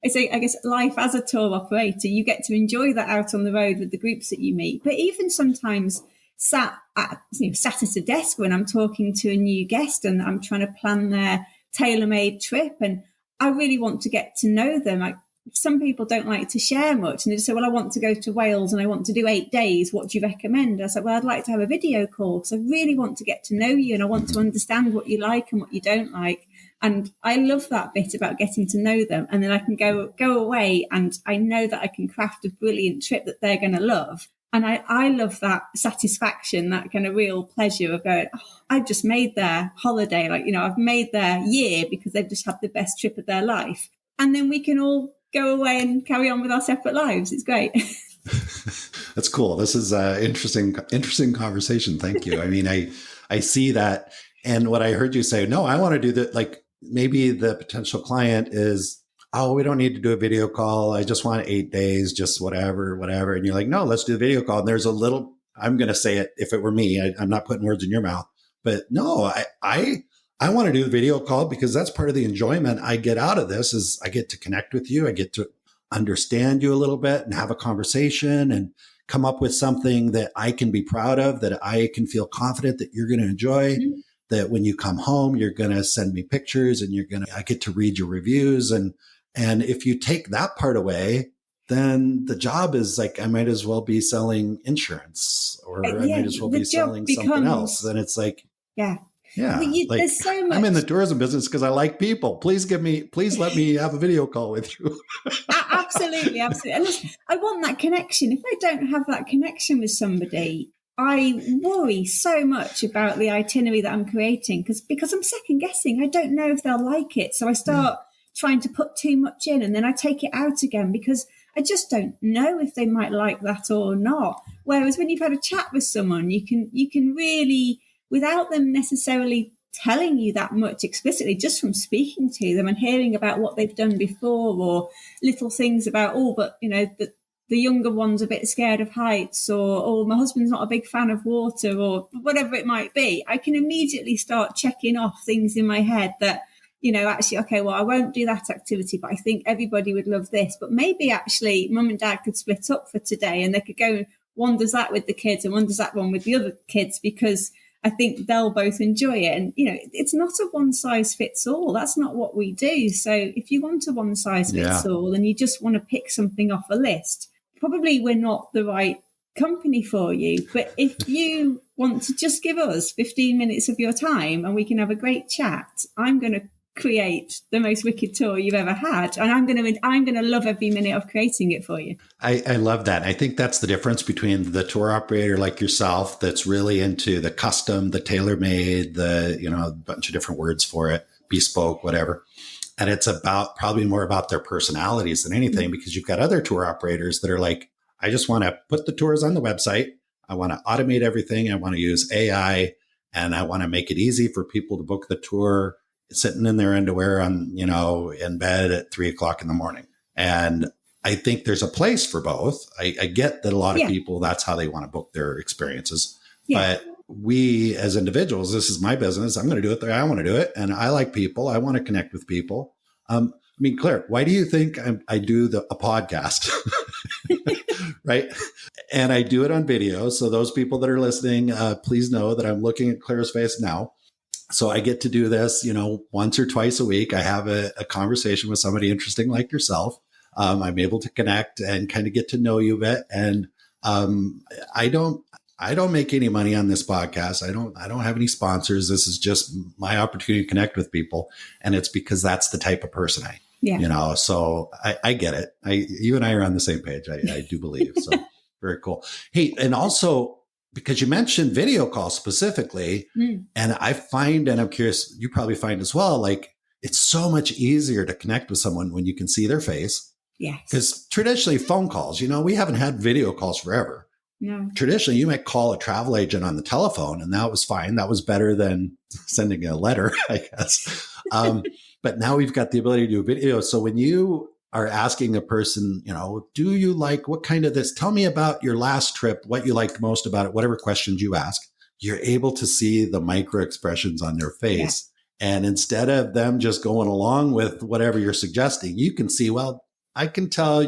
I guess life as a tour operator, you get to enjoy that out on the road with the groups that you meet. But even sometimes sat at a desk when I'm talking to a new guest and I'm trying to plan their tailor-made trip, and I really want to get to know them. Like, some people don't like to share much, and they just say, well, I want to go to Wales and I want to do 8 days. What do you recommend? I said, well, I'd like to have a video call because I really want to get to know you and I want to understand what you like and what you don't like. And I love that bit about getting to know them. And then I can go away and I know that I can craft a brilliant trip that they're going to love. And I love that satisfaction, that kind of real pleasure of going, I've just made their holiday. I've made their year because they've just had the best trip of their life. And then we can all go away and carry on with our separate lives. It's great. That's cool. This is an interesting conversation. Thank you. I mean, I see that. And what I heard you say, no, I want to do that. Like, maybe the potential client is, oh, we don't need to do a video call. I just want 8 days, just whatever. And you're like, no, let's do a video call. And there's a little, I'm going to say it if it were me, I'm not putting words in your mouth, but no, I want to do the video call because that's part of the enjoyment I get out of this is I get to connect with you. I get to understand you a little bit and have a conversation and come up with something that I can be proud of, that I can feel confident that you're going to enjoy, that when you come home, you're going to send me pictures and I get to read your reviews. And if you take that part away, then the job is like, I might as well be selling insurance or I might as well be selling something else. Then it's like, yeah. There's so much. I'm in the tourism business because I like people. Please let me have a video call with you. Absolutely. And I want that connection. If I don't have that connection with somebody, I worry so much about the itinerary that I'm creating because I'm second guessing. I don't know if they'll like it. So I start trying to put too much in and then I take it out again because I just don't know if they might like that or not. Whereas when you've had a chat with someone, you can really, without them necessarily telling you that much explicitly, just from speaking to them and hearing about what they've done before or little things about, the younger one's a bit scared of heights or my husband's not a big fan of water or whatever it might be, I can immediately start checking off things in my head that, actually, okay, well, I won't do that activity, but I think everybody would love this. But maybe actually mum and dad could split up for today and they could go, one does that with the kids and one does that one with the other kids because I think they'll both enjoy it. And, it's not a one size fits all. That's not what we do. So if you want a one size fits all and you just want to pick something off a list, probably we're not the right company for you. But if you want to just give us 15 minutes of your time and we can have a great chat, I'm going to create the most wicked tour you've ever had. And I'm going to love every minute of creating it for you. I love that. I think that's the difference between the tour operator like yourself that's really into the custom, the tailor-made, a bunch of different words for it, bespoke, whatever. And it's probably more about their personalities than anything, because you've got other tour operators that are like, I just want to put the tours on the website. I want to automate everything. I want to use AI and I want to make it easy for people to book the tour sitting in their underwear in bed at 3:00 in the morning. And I think there's a place for both. I get that a lot of people, that's how they want to book their experiences. But we as individuals, this is my business. I'm going to do it the way I want to do it. And I like people. I want to connect with people. Claire, why do you think I do a podcast? Right. And I do it on video. So those people that are listening, please know that I'm looking at Claire's face now. So I get to do this, once or twice a week. I have a conversation with somebody interesting like yourself. I'm able to connect and kind of get to know you a bit. And I don't make any money on this podcast. I don't have any sponsors. This is just my opportunity to connect with people. And it's because that's the type of person so I get it. You and I are on the same page. I do believe. So very cool. Hey, and also because you mentioned video calls specifically, and I find, and I'm curious, you probably find as well, like it's so much easier to connect with someone when you can see their face. Yes. Because traditionally phone calls, we haven't had video calls forever. No. Traditionally, you might call a travel agent on the telephone, and that was fine. That was better than sending a letter, I guess. But now we've got the ability to do video. So when you are asking a person, do you like what kind of this? Tell me about your last trip, what you liked most about it, whatever questions you ask. You're able to see the micro expressions on their face. Yeah. And instead of them just going along with whatever you're suggesting, you can see, well, I can tell,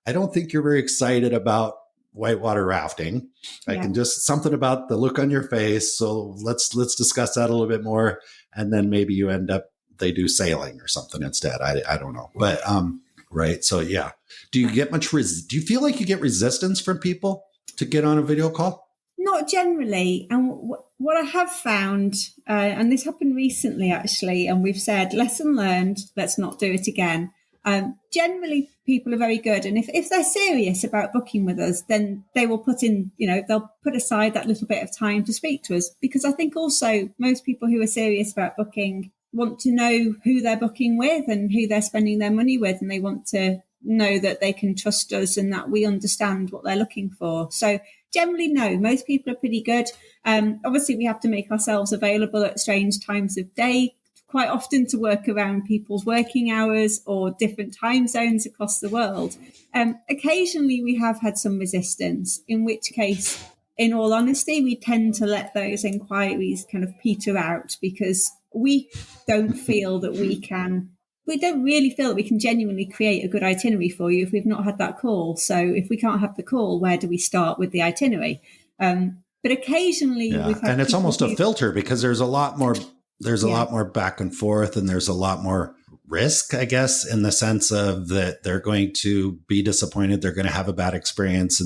I don't think you're very excited about whitewater rafting. I can just something about the look on your face. So let's discuss that a little bit more. And then maybe you end up, they do sailing or something instead. I don't know. But, right. So yeah. Do you get much, do you feel like you get resistance from people to get on a video call? Not generally. And what I have found, and this happened recently actually, and we've said, lesson learned, let's not do it again. Generally, people are very good. And if they're serious about booking with us, then they will put in, they'll put aside that little bit of time to speak to us. Because I think also most people who are serious about booking want to know who they're booking with and who they're spending their money with. And they want to know that they can trust us and that we understand what they're looking for. So generally, no, most people are pretty good. Obviously, we have to make ourselves available at strange times of day, quite often to work around people's working hours or different time zones across the world. Occasionally, we have had some resistance, in which case, in all honesty, we tend to let those inquiries kind of peter out because we don't feel that we don't really feel that we can genuinely create a good itinerary for you if we've not had that call. So if we can't have the call, where do we start with the itinerary? But occasionally, we've had, and it's almost a filter because there's a lot more. There's a lot more back and forth, and there's a lot more risk, I guess, in the sense of that they're going to be disappointed. They're going to have a bad experience.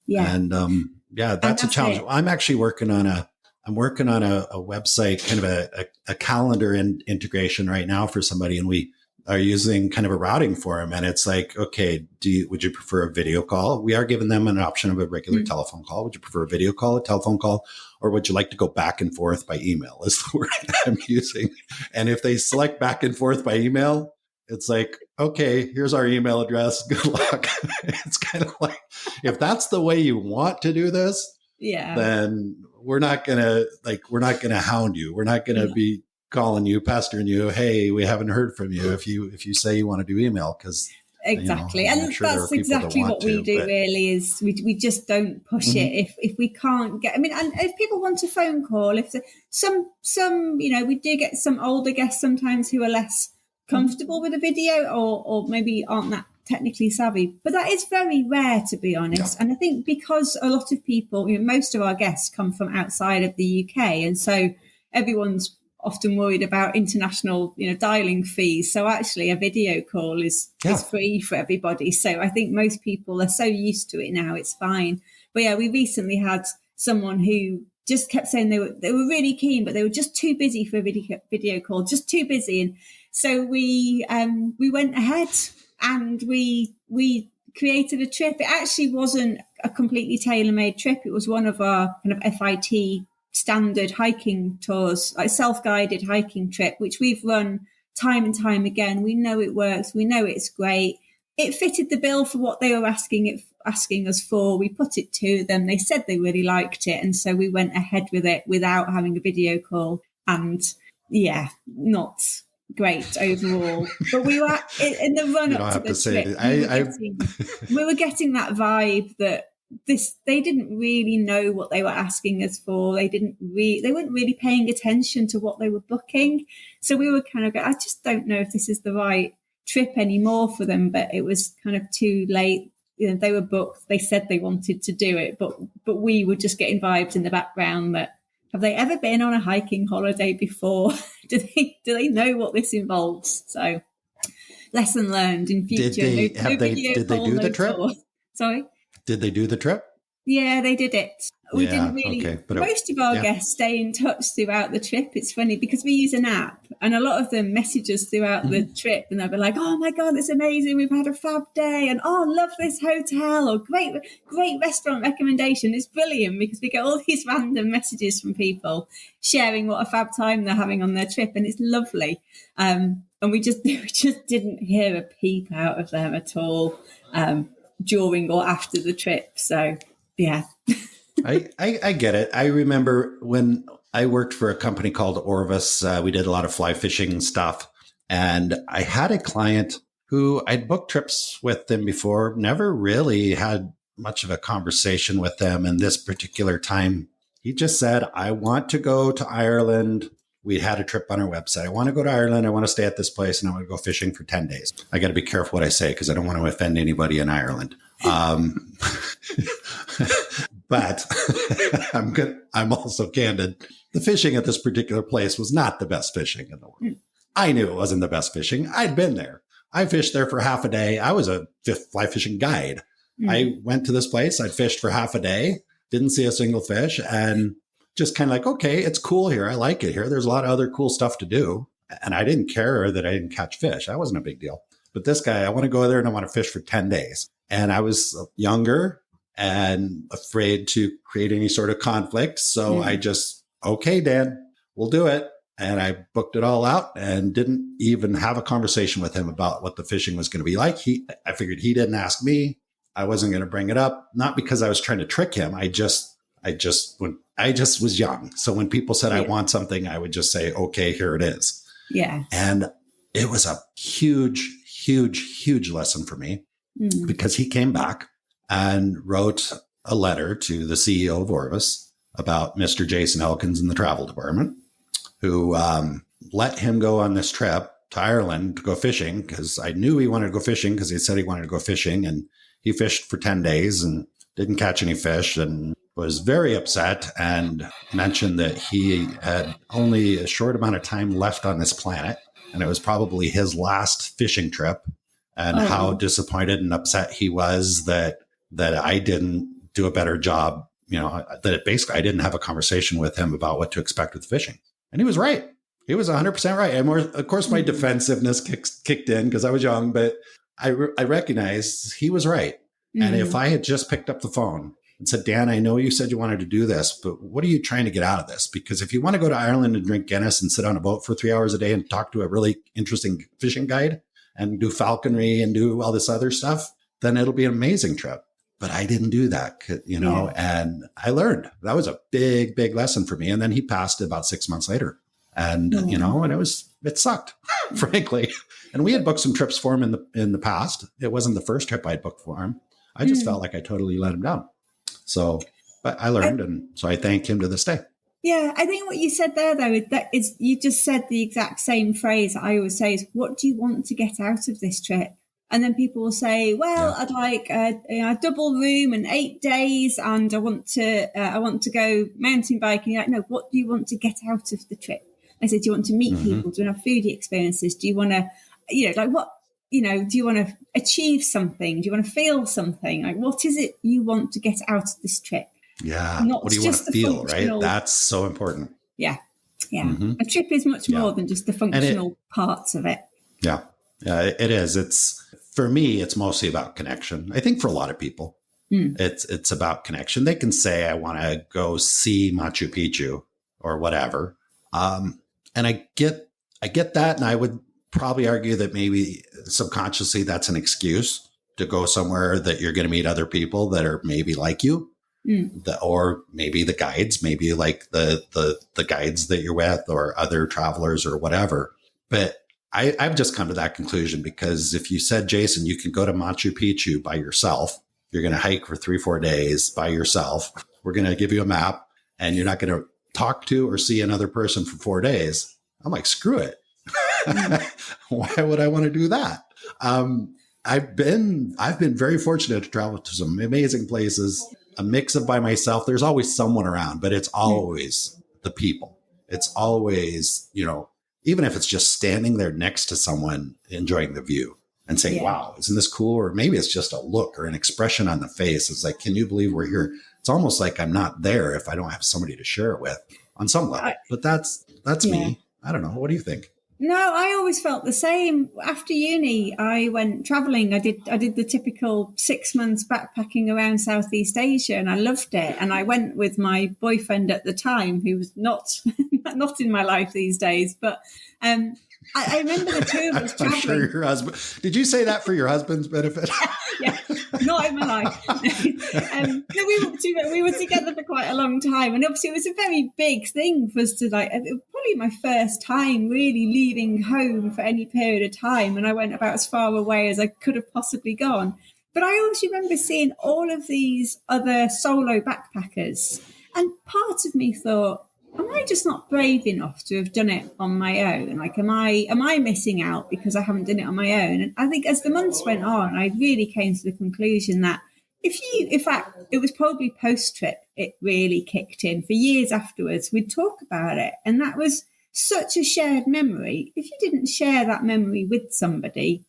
That's a challenge. I'm actually working on a website, kind of a calendar integration right now for somebody. And we are using kind of a routing for them. And it's like, okay, would you prefer a video call? We are giving them an option of a regular telephone call. Would you prefer a video call, a telephone call? Or would you like to go back and forth by email is the word I'm using. And if they select back and forth by email, it's like, okay, here's our email address. Good luck. It's kind of like, if that's the way you want to do this, then we're not going to hound you. We're not going to be calling you, pestering you. Hey, we haven't heard from you. If you say you want to do email, because exactly. And sure that's exactly what we do really is we just don't push it if we can't get, and if people want a phone call, if some we do get some older guests sometimes who are less comfortable with a video or maybe aren't that technically savvy, but that is very rare, to be honest. And I think because a lot of people, most of our guests come from outside of the UK, and so everyone's often worried about international, dialing fees. So actually a video call is free for everybody. So I think most people are so used to it now, it's fine. But we recently had someone who just kept saying they were really keen, but they were just too busy for a video call, just too busy. And so we went ahead and we created a trip. It actually wasn't a completely tailor-made trip. It was one of our kind of FIT standard hiking tours, like self-guided hiking trip, which we've run time and time again. We know it works. We know it's great. It fitted the bill for what they were asking us for. We put it to them. They said they really liked it. And so we went ahead with it without having a video call. And not great overall. But we were in the run up to the trip. We were getting that vibe that they didn't really know what they were asking us for. They weren't really paying attention to what they were booking. So we were kind of I just don't know if this is the right trip anymore for them. But it was kind of too late. They were booked. They said they wanted to do it, but we were just getting vibes in the background that, have they ever been on a hiking holiday before? Do they know what this involves? So lesson learned in future. Did they do the trip? Sorry? Did they do the trip? Yeah, they did it. We didn't really, okay. But most of our guests stay in touch throughout the trip. It's funny because we use an app and a lot of them message us throughout the trip and they'll be like, oh my God, it's amazing. We've had a fab day and love this hotel or great restaurant recommendation. It's brilliant because we get all these random messages from people sharing what a fab time they're having on their trip and it's lovely. And we just didn't hear a peep out of them at all during or after the trip. So, yeah. I get it. I remember when I worked for a company called Orvis, we did a lot of fly fishing stuff. And I had a client who I'd booked trips with them before, never really had much of a conversation with them. And this particular time, he just said, I want to go to Ireland. We had a trip on our website. I want to go to Ireland. I want to stay at this place and I want to go fishing for 10 days. I got to be careful what I say because I don't want to offend anybody in Ireland. But I'm also candid. The fishing at this particular place was not the best fishing in the world. I knew it wasn't the best fishing. I'd been there. I fished there for half a day. I was a fly fishing guide. I went to this place. I fished for half a day, didn't see a single fish, and just kind of like, okay, it's cool here. I like it here. There's a lot of other cool stuff to do. And I didn't care that I didn't catch fish. That wasn't a big deal. But this guy, I want to go there and I want to fish for 10 days. And I was younger and afraid to create any sort of conflict. So I just, okay, Dan, we'll do it. And I booked it all out and didn't even have a conversation with him about what the fishing was going to be like. I figured he didn't ask me. I wasn't going to bring it up, not because I was trying to trick him. I just was young. So when people said, I want something, I would just say, okay, here it is. Yeah. And it was a huge, huge, huge lesson for me because he came back and wrote a letter to the CEO of Orvis about Mr. Jason Elkins in the travel department, who let him go on this trip to Ireland to go fishing because I knew he wanted to go fishing because he said he wanted to go fishing. And he fished for 10 days and didn't catch any fish and was very upset and mentioned that he had only a short amount of time left on this planet. And it was probably his last fishing trip and how disappointed and upset he was that I didn't do a better job, that basically I didn't have a conversation with him about what to expect with fishing. And he was right. He was 100% right. And of course, my defensiveness kicked in because I was young, but I recognized he was right. And if I had just picked up the phone and said, Dan, I know you said you wanted to do this, but what are you trying to get out of this? Because if you want to go to Ireland and drink Guinness and sit on a boat for 3 hours a day and talk to a really interesting fishing guide and do falconry and do all this other stuff, then it'll be an amazing trip. But I didn't do that, and I learned. That was a big, big lesson for me. And then he passed about 6 months later. And, and it sucked, frankly. And we had booked some trips for him in the past. It wasn't the first trip I'd booked for him. I just felt like I totally let him down. So, but I learned. And so I thank him to this day. Yeah. I think what you said there, though, is you just said the exact same phrase I always say is, what do you want to get out of this trip? And then people will say, well, I'd like a double room and 8 days and I want to go mountain biking. You're like, no, what do you want to get out of the trip? I said, do you want to meet people? Do you want to have foodie experiences? Do you want to, do you want to achieve something? Do you want to feel something? Like, what is it you want to get out of this trip? Yeah. What do you want to feel, right? That's so important. Yeah. Yeah. A trip is much more than just the functional parts of it. Yeah. Yeah, it is. For me, it's mostly about connection. I think for a lot of people, it's about connection. They can say, I want to go see Machu Picchu or whatever. And I get that. And I would probably argue that maybe subconsciously that's an excuse to go somewhere that you're going to meet other people that are maybe like you, or maybe the guides, maybe like the guides that you're with or other travelers or whatever. But I've just come to that conclusion because if you said, Jason, you can go to Machu Picchu by yourself, you're going to hike for 3-4 days by yourself. We're going to give you a map and you're not going to talk to or see another person for 4 days. I'm like, screw it. Why would I want to do that? I've been very fortunate to travel to some amazing places, a mix of by myself. There's always someone around, but it's always the people. It's always, even if it's just standing there next to someone enjoying the view and saying, wow, isn't this cool? Or maybe it's just a look or an expression on the face. It's like, can you believe we're here it's almost like I'm not there if I don't have somebody to share it with on some level. But that's me. I don't know. What do you think? No, I always felt the same. After uni, I went traveling. I did the typical 6 months backpacking around Southeast Asia, and I loved it. And I went with my boyfriend at the time, who was not not in my life these days. But I remember the two of us traveling. I'm sure your husband. Did you say that for your husband's benefit? Yeah, not in my life. No, we were together for quite a long time, and obviously it was a very big thing for us to it was probably my first time really leaving home for any period of time, and I went about as far away as I could have possibly gone. But I always remember seeing all of these other solo backpackers, and part of me thought, am I just not brave enough to have done it on my own? Like, am I missing out because I haven't done it on my own? And I think as the months went on, I really came to the conclusion that in fact, it was probably post-trip, it really kicked in. For years afterwards, we'd talk about it. And that was such a shared memory. If you didn't share that memory with somebody,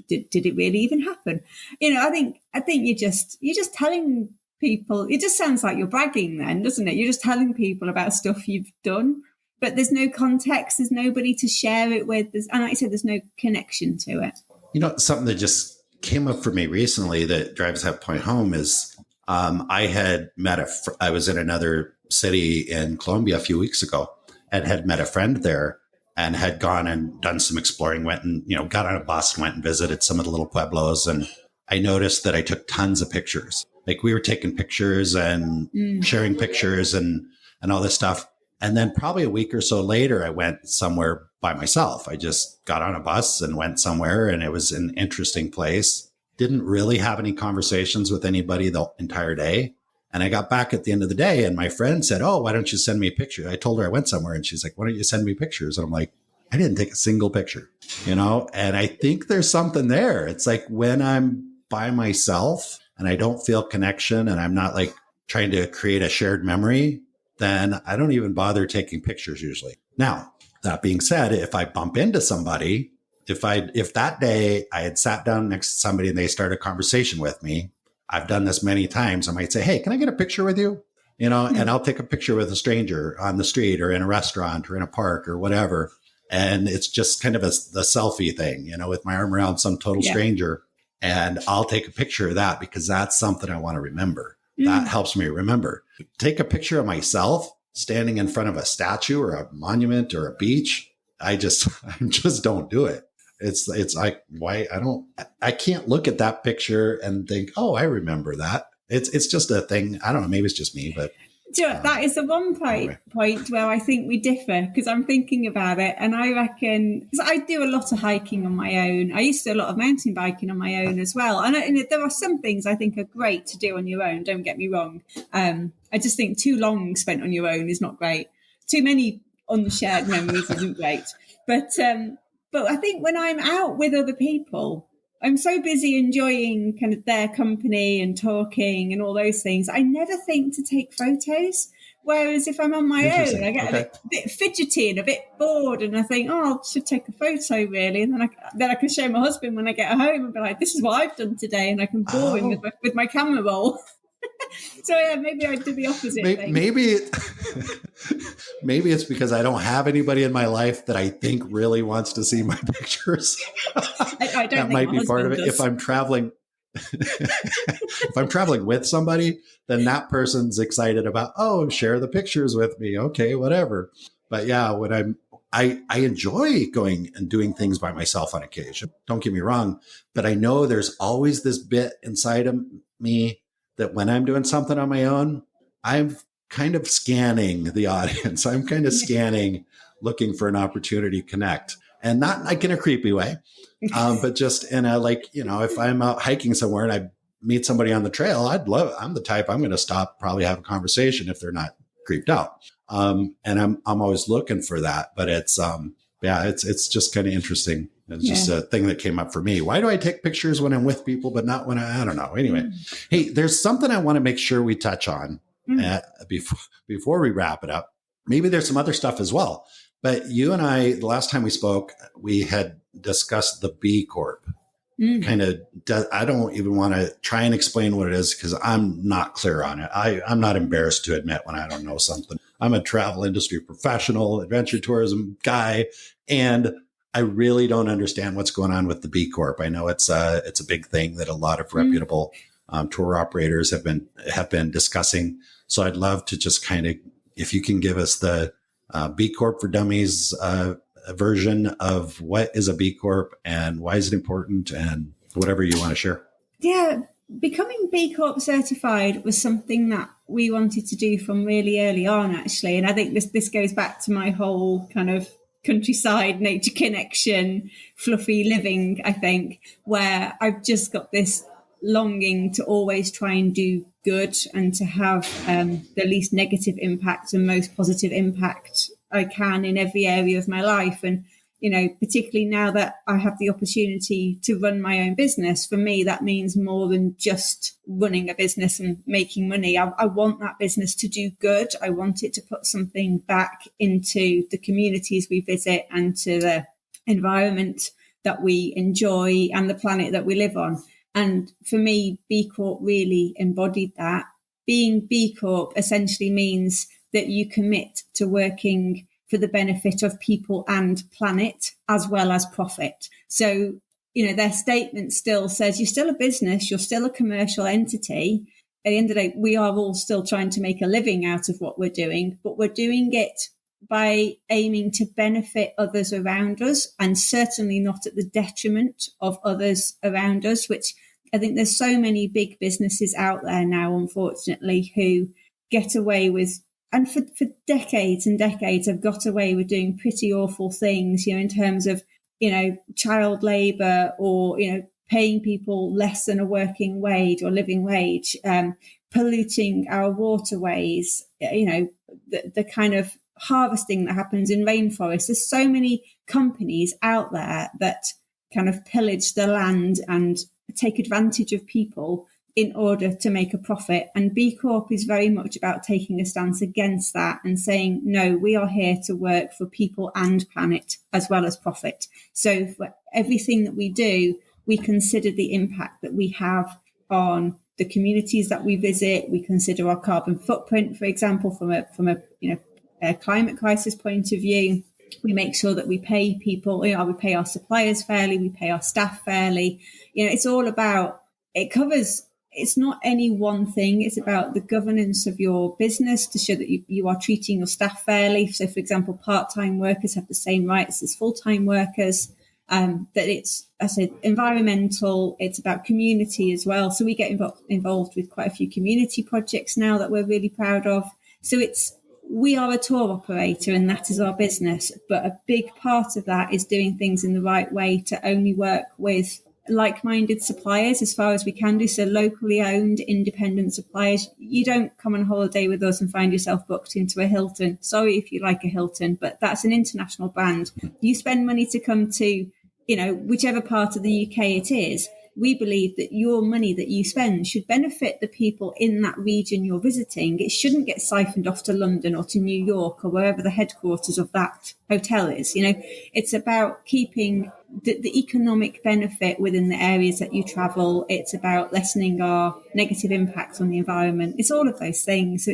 did it really even happen? I think you're just telling people. It just sounds like you're bragging then, doesn't it? You're just telling people about stuff you've done, but there's no context, there's nobody to share it with, and like I said, there's no connection to it. Something that just came up for me recently that drives that point home is I had met I was in another city in Colombia a few weeks ago and had met a friend there and had gone and done some exploring, went and, got on a bus and went and visited some of the little pueblos. And I noticed that I took tons of pictures. Like, we were taking pictures and sharing pictures and all this stuff. And then probably a week or so later, I went somewhere by myself. I just got on a bus and went somewhere, and it was an interesting place. Didn't really have any conversations with anybody the entire day. And I got back at the end of the day, and my friend said, "Oh, why don't you send me a picture?" I told her I went somewhere, and she's like, "Why don't you send me pictures?" And I'm like, I didn't take a single picture, And I think there's something there. It's like when I'm by myself and I don't feel connection and I'm not like trying to create a shared memory, then I don't even bother taking pictures usually. Now, that being said, if I bump into somebody, if that day I had sat down next to somebody and they started a conversation with me, I've done this many times. I might say, "Hey, can I get a picture with you?" And I'll take a picture with a stranger on the street or in a restaurant or in a park or whatever. And it's just kind of the selfie thing, with my arm around some total stranger. And I'll take a picture of that because that's something I want to remember. That helps me remember. Take a picture of myself standing in front of a statue or a monument or a beach. I just don't do it. It's like, why I can't look at that picture and think, "Oh, I remember that." It's just a thing. I don't know. Maybe it's just me, but. That is the one point where I think we differ, because I'm thinking about it, and I reckon, because I do a lot of hiking on my own. I used to do a lot of mountain biking on my own as well. And there are some things I think are great to do on your own, don't get me wrong. I just think too long spent on your own is not great. Too many unshared memories isn't great. But I think when I'm out with other people, I'm so busy enjoying kind of their company and talking and all those things, I never think to take photos. Whereas if I'm on my own, I get a bit fidgety and a bit bored, and I think, "Oh, I should take a photo really." And then I can show my husband when I get home and be like, "This is what I've done today," and I can bore him with my camera roll. So yeah, maybe I do the opposite thing. Maybe it's because I don't have anybody in my life that I think really wants to see my pictures. I don't that think might be part of it. If I'm traveling with somebody, then that person's excited about, "Oh, share the pictures with me." Okay, whatever. But yeah, when I enjoy going and doing things by myself on occasion. Don't get me wrong, but I know there's always this bit inside of me that when I'm doing something on my own, I'm kind of scanning the audience. I'm kind of scanning, looking for an opportunity to connect, and not like in a creepy way, but just in a, if I'm out hiking somewhere and I meet somebody on the trail, I'm the type, I'm going to stop, probably have a conversation if they're not creeped out. And I'm always looking for that, but it's just kind of interesting. It's just a thing that came up for me. Why do I take pictures when I'm with people, but not when I don't know. Anyway, Hey, there's something I want to make sure we touch on before we wrap it up. Maybe there's some other stuff as well, but you and I, the last time we spoke, we had discussed the B Corp. kind of, I don't even want to try and explain what it is because I'm not clear on it. I'm not embarrassed to admit when I don't know something. I'm a travel industry professional, adventure tourism guy, and I really don't understand what's going on with the B Corp. I know it's a big thing that a lot of reputable tour operators have been discussing. So I'd love to just kind of, if you can give us the B Corp for Dummies version of what is a B Corp and why is it important and whatever you want to share. Yeah, becoming B Corp certified was something that we wanted to do from really early on, actually. And I think this goes back to my whole kind of countryside, nature connection, fluffy living, I think, where I've just got this longing to always try and do good and to have the least negative impact and most positive impact I can in every area of my life. And, particularly now that I have the opportunity to run my own business, for me, that means more than just running a business and making money. I want that business to do good. I want it to put something back into the communities we visit and to the environment that we enjoy and the planet that we live on. And for me, B Corp really embodied that. Being B Corp essentially means that you commit to working for the benefit of people and planet as well as profit. So, their statement still says you're still a business, you're still a commercial entity. At the end of the day, we are all still trying to make a living out of what we're doing, but we're doing it by aiming to benefit others around us and certainly not at the detriment of others around us, which I think there's so many big businesses out there now, unfortunately, who get away with, and for decades and decades have got away with doing pretty awful things, in terms of, child labor or, paying people less than a working wage or living wage, polluting our waterways, the kind of harvesting that happens in rainforests. There's so many companies out there that kind of pillage the land and take advantage of people in order to make a profit. And B Corp is very much about taking a stance against that and saying, no, we are here to work for people and planet as well as profit. So for everything that we do, we consider the impact that we have on the communities that we visit. We consider our carbon footprint, for example, from a climate crisis point of view. We make sure that we pay people, we pay our suppliers fairly, we pay our staff fairly. It's all about, it's not any one thing. It's about the governance of your business to show that you are treating your staff fairly. So, for example, part-time workers have the same rights as full-time workers. That it's, I said, environmental. It's about community as well. So we get involved with quite a few community projects now that we're really proud of. So we are a tour operator and that is our business. But a big part of that is doing things in the right way to only work with like-minded suppliers as far as we can do. So locally owned independent suppliers. You don't come on holiday with us and find yourself booked into a Hilton. Sorry if you like a Hilton, but that's an international brand. You spend money to come to, whichever part of the UK it is. We believe that your money that you spend should benefit the people in that region you're visiting. It shouldn't get siphoned off to London or to New York or wherever the headquarters of that hotel is. It's about keeping the economic benefit within the areas that you travel. It's about lessening our negative impact on the environment. It's all of those things. So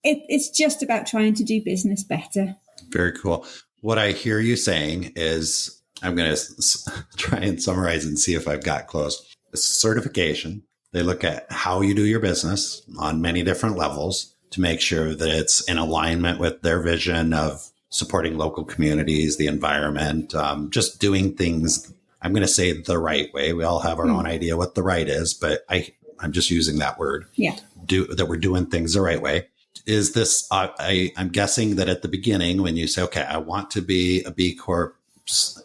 it's just about trying to do business better. Very cool. What I hear you saying is, I'm going to try and summarize and see if I've got close. Certification. They look at how you do your business on many different levels to make sure that it's in alignment with their vision of supporting local communities, the environment, just doing things, I'm going to say the right way. We all have our own idea what the right is, but I'm just using that word. Yeah. That we're doing things the right way. Is this, I'm guessing that at the beginning when you say, okay, I want to be a B Corp,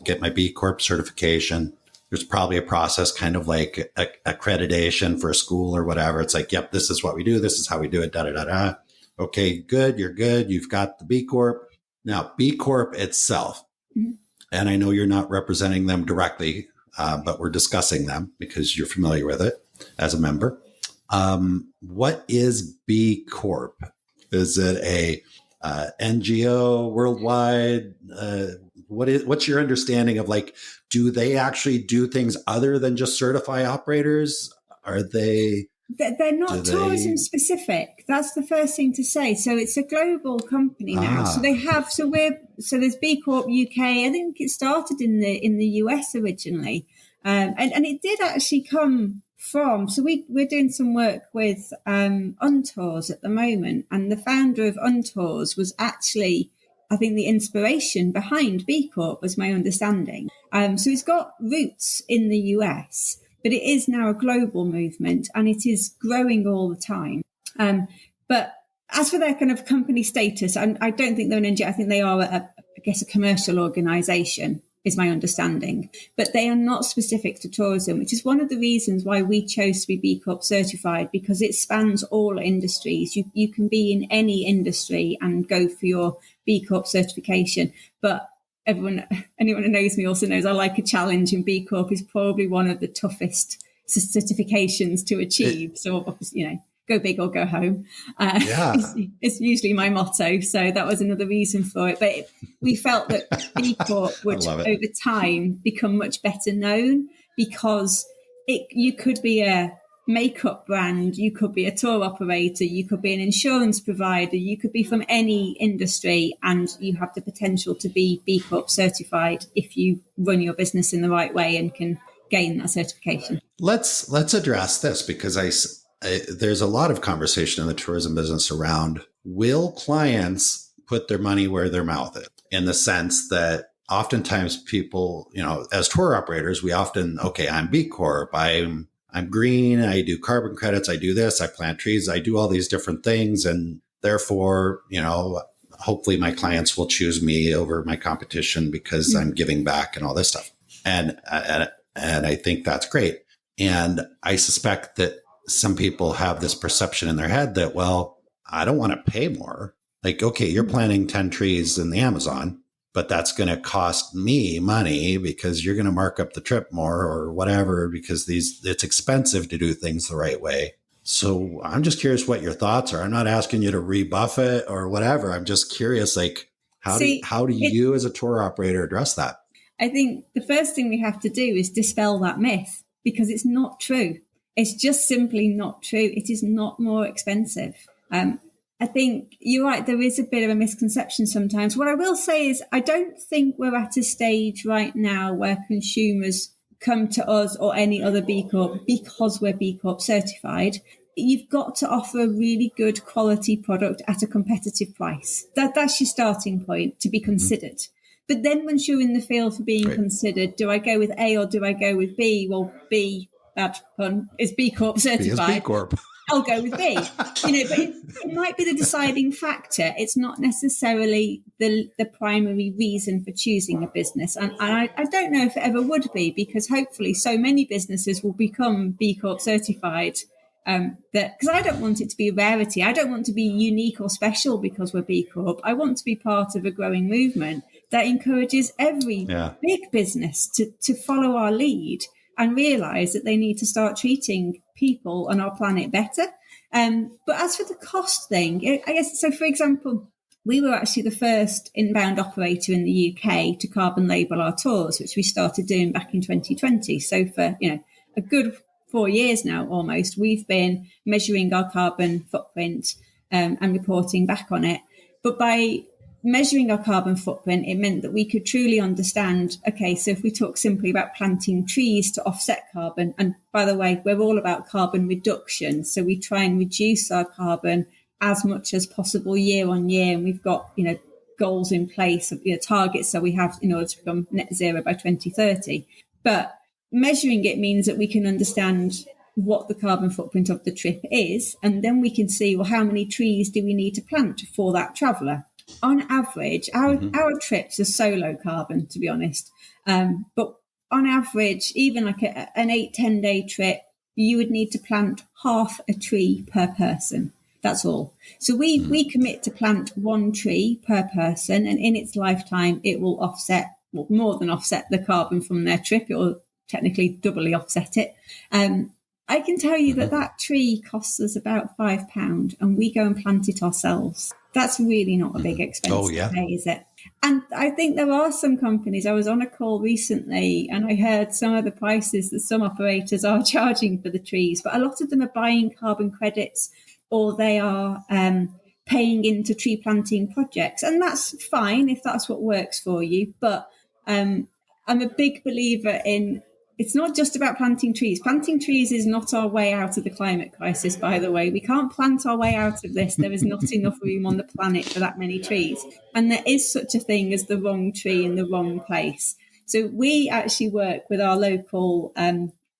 get my B Corp certification, there's probably a process kind of like accreditation for a school or whatever. It's like, yep, this is what we do. This is how we do it. Da, da, da, da. Okay, good. You're good. You've got the B Corp. Now, B Corp itself, and I know you're not representing them directly, but we're discussing them because you're familiar with it as a member. What is B Corp? Is it a NGO worldwide? what's your understanding of like, do they actually do things other than just certify operators? Are they? They're not tourism specific. That's the first thing to say. So it's a global company now. So they have. So there's B Corp UK. I think it started in the US originally, and it did actually come from. So we're doing some work with Untours at the moment, and the founder of Untours was actually, I think, the inspiration behind B Corp, was my understanding. So it's got roots in the US, but it is now a global movement and it is growing all the time. But as for their kind of company status, I don't think they're an NGO. I think they are, a commercial organisation, is my understanding. But they are not specific to tourism, which is one of the reasons why we chose to be B Corp certified, because it spans all industries. You can be in any industry and go for your B Corp certification. But anyone who knows me also knows I like a challenge, and B Corp is probably one of the toughest certifications to achieve. So obviously, go big or go home. It's usually my motto. So that was another reason for it. But we felt that B Corp would over time become much better known, because you could be a makeup brand, you could be a tour operator, you could be an insurance provider, you could be from any industry, and you have the potential to be B Corp certified if you run your business in the right way and can gain that certification. Let's address this, because there's a lot of conversation in the tourism business around, will clients put their money where their mouth is, in the sense that oftentimes people, as tour operators, we often, I'm B Corp, I'm green, I do carbon credits, I do this, I plant trees, I do all these different things. And therefore, hopefully my clients will choose me over my competition because I'm giving back and all this stuff. And I think that's great. And I suspect that some people have this perception in their head that, well, I don't want to pay more. Like, okay, you're planting 10 trees in the Amazon, but that's going to cost me money because you're going to mark up the trip more or whatever, because it's expensive to do things the right way. So I'm just curious what your thoughts are. I'm not asking you to rebuff it or whatever. I'm just curious, like, how do you as a tour operator address that? I think the first thing we have to do is dispel that myth, because it's not true. It's just simply not true. It is not more expensive. I think you're right. There is a bit of a misconception sometimes. What I will say is I don't think we're at a stage right now where consumers come to us or any other B Corp because we're B Corp certified. You've got to offer a really good quality product at a competitive price. That's your starting point to be considered. But then once you're in the field for being considered, do I go with A or do I go with B? Well, B, bad pun, is B Corp certified. B is B Corp. I'll go with B. But it might be the deciding factor. It's not necessarily the primary reason for choosing a business. And I don't know if it ever would be, because hopefully so many businesses will become B Corp certified. Because I don't want it to be a rarity. I don't want to be unique or special because we're B Corp. I want to be part of a growing movement that encourages every big business to follow our lead and realize that they need to start treating people on our planet better. But as for the cost thing, I guess, so for example, we were actually the first inbound operator in the UK to carbon label our tours, which we started doing back in 2020. So for, a good 4 years now, almost, we've been measuring our carbon footprint and reporting back on it. But by measuring our carbon footprint, it meant that we could truly understand, okay, so if we talk simply about planting trees to offset carbon, and by the way, we're all about carbon reduction. So we try and reduce our carbon as much as possible year on year. And we've got, goals in place, targets that we have in order to become net zero by 2030. But measuring it means that we can understand what the carbon footprint of the trip is. And then we can see, well, how many trees do we need to plant for that traveller? On average, our trips are solo carbon, to be honest. But on average, even like an 8-10 day trip, you would need to plant half a tree per person. That's all. So we commit to plant 1 tree per person, and in its lifetime, it will offset, more than offset the carbon from their trip. It will technically doubly offset it. I can tell you that tree costs us about £5, and we go and plant it ourselves. That's really not a big expense to pay, is it? And I think there are some companies, I was on a call recently and I heard some of the prices that some operators are charging for the trees, but a lot of them are buying carbon credits or they are paying into tree planting projects. And that's fine if that's what works for you. But I'm a big believer in, it's not just about planting trees. Planting trees is not our way out of the climate crisis, by the way. We can't plant our way out of this. There is not enough room on the planet for that many trees. And there is such a thing as the wrong tree in the wrong place. So we actually work with our local,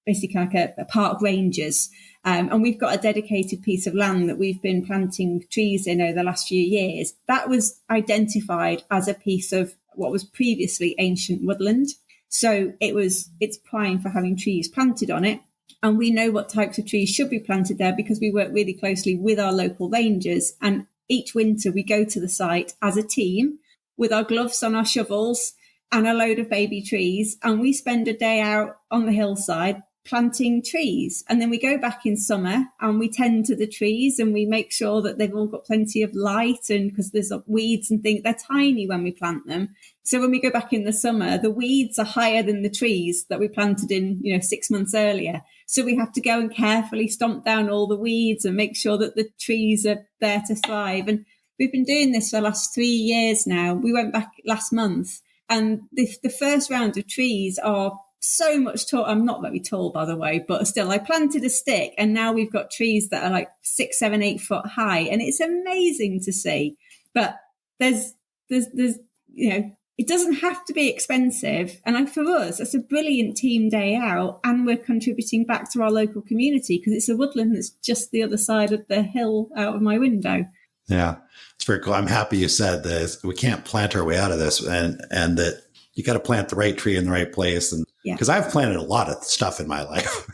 basically like a park rangers. And we've got a dedicated piece of land that we've been planting trees in over the last few years. That was identified as a piece of what was previously ancient woodland. So it's prime for having trees planted on it. And we know what types of trees should be planted there because we work really closely with our local rangers. And each winter we go to the site as a team with our gloves on, our shovels and a load of baby trees. And we spend a day out on the hillside planting trees. And then we go back in summer and we tend to the trees and we make sure that they've all got plenty of light, and because there's weeds and things, they're tiny when we plant them. So when we go back in the summer, the weeds are higher than the trees that we planted in, 6 months earlier. So we have to go and carefully stomp down all the weeds and make sure that the trees are there to thrive. And we've been doing this for the last 3 years now. We went back last month and the first round of trees are so much tall. I'm not very tall, by the way, but still, I planted a stick and now we've got trees that are like 6, 7, 8 foot high. And it's amazing to see. But there's it doesn't have to be expensive. And for us, it's a brilliant team day out. And we're contributing back to our local community because it's a woodland that's just the other side of the hill out of my window. Yeah, it's very cool. I'm happy you said this. We can't plant our way out of this, and that you got to plant the right tree in the right place. And because I've planted a lot of stuff in my life,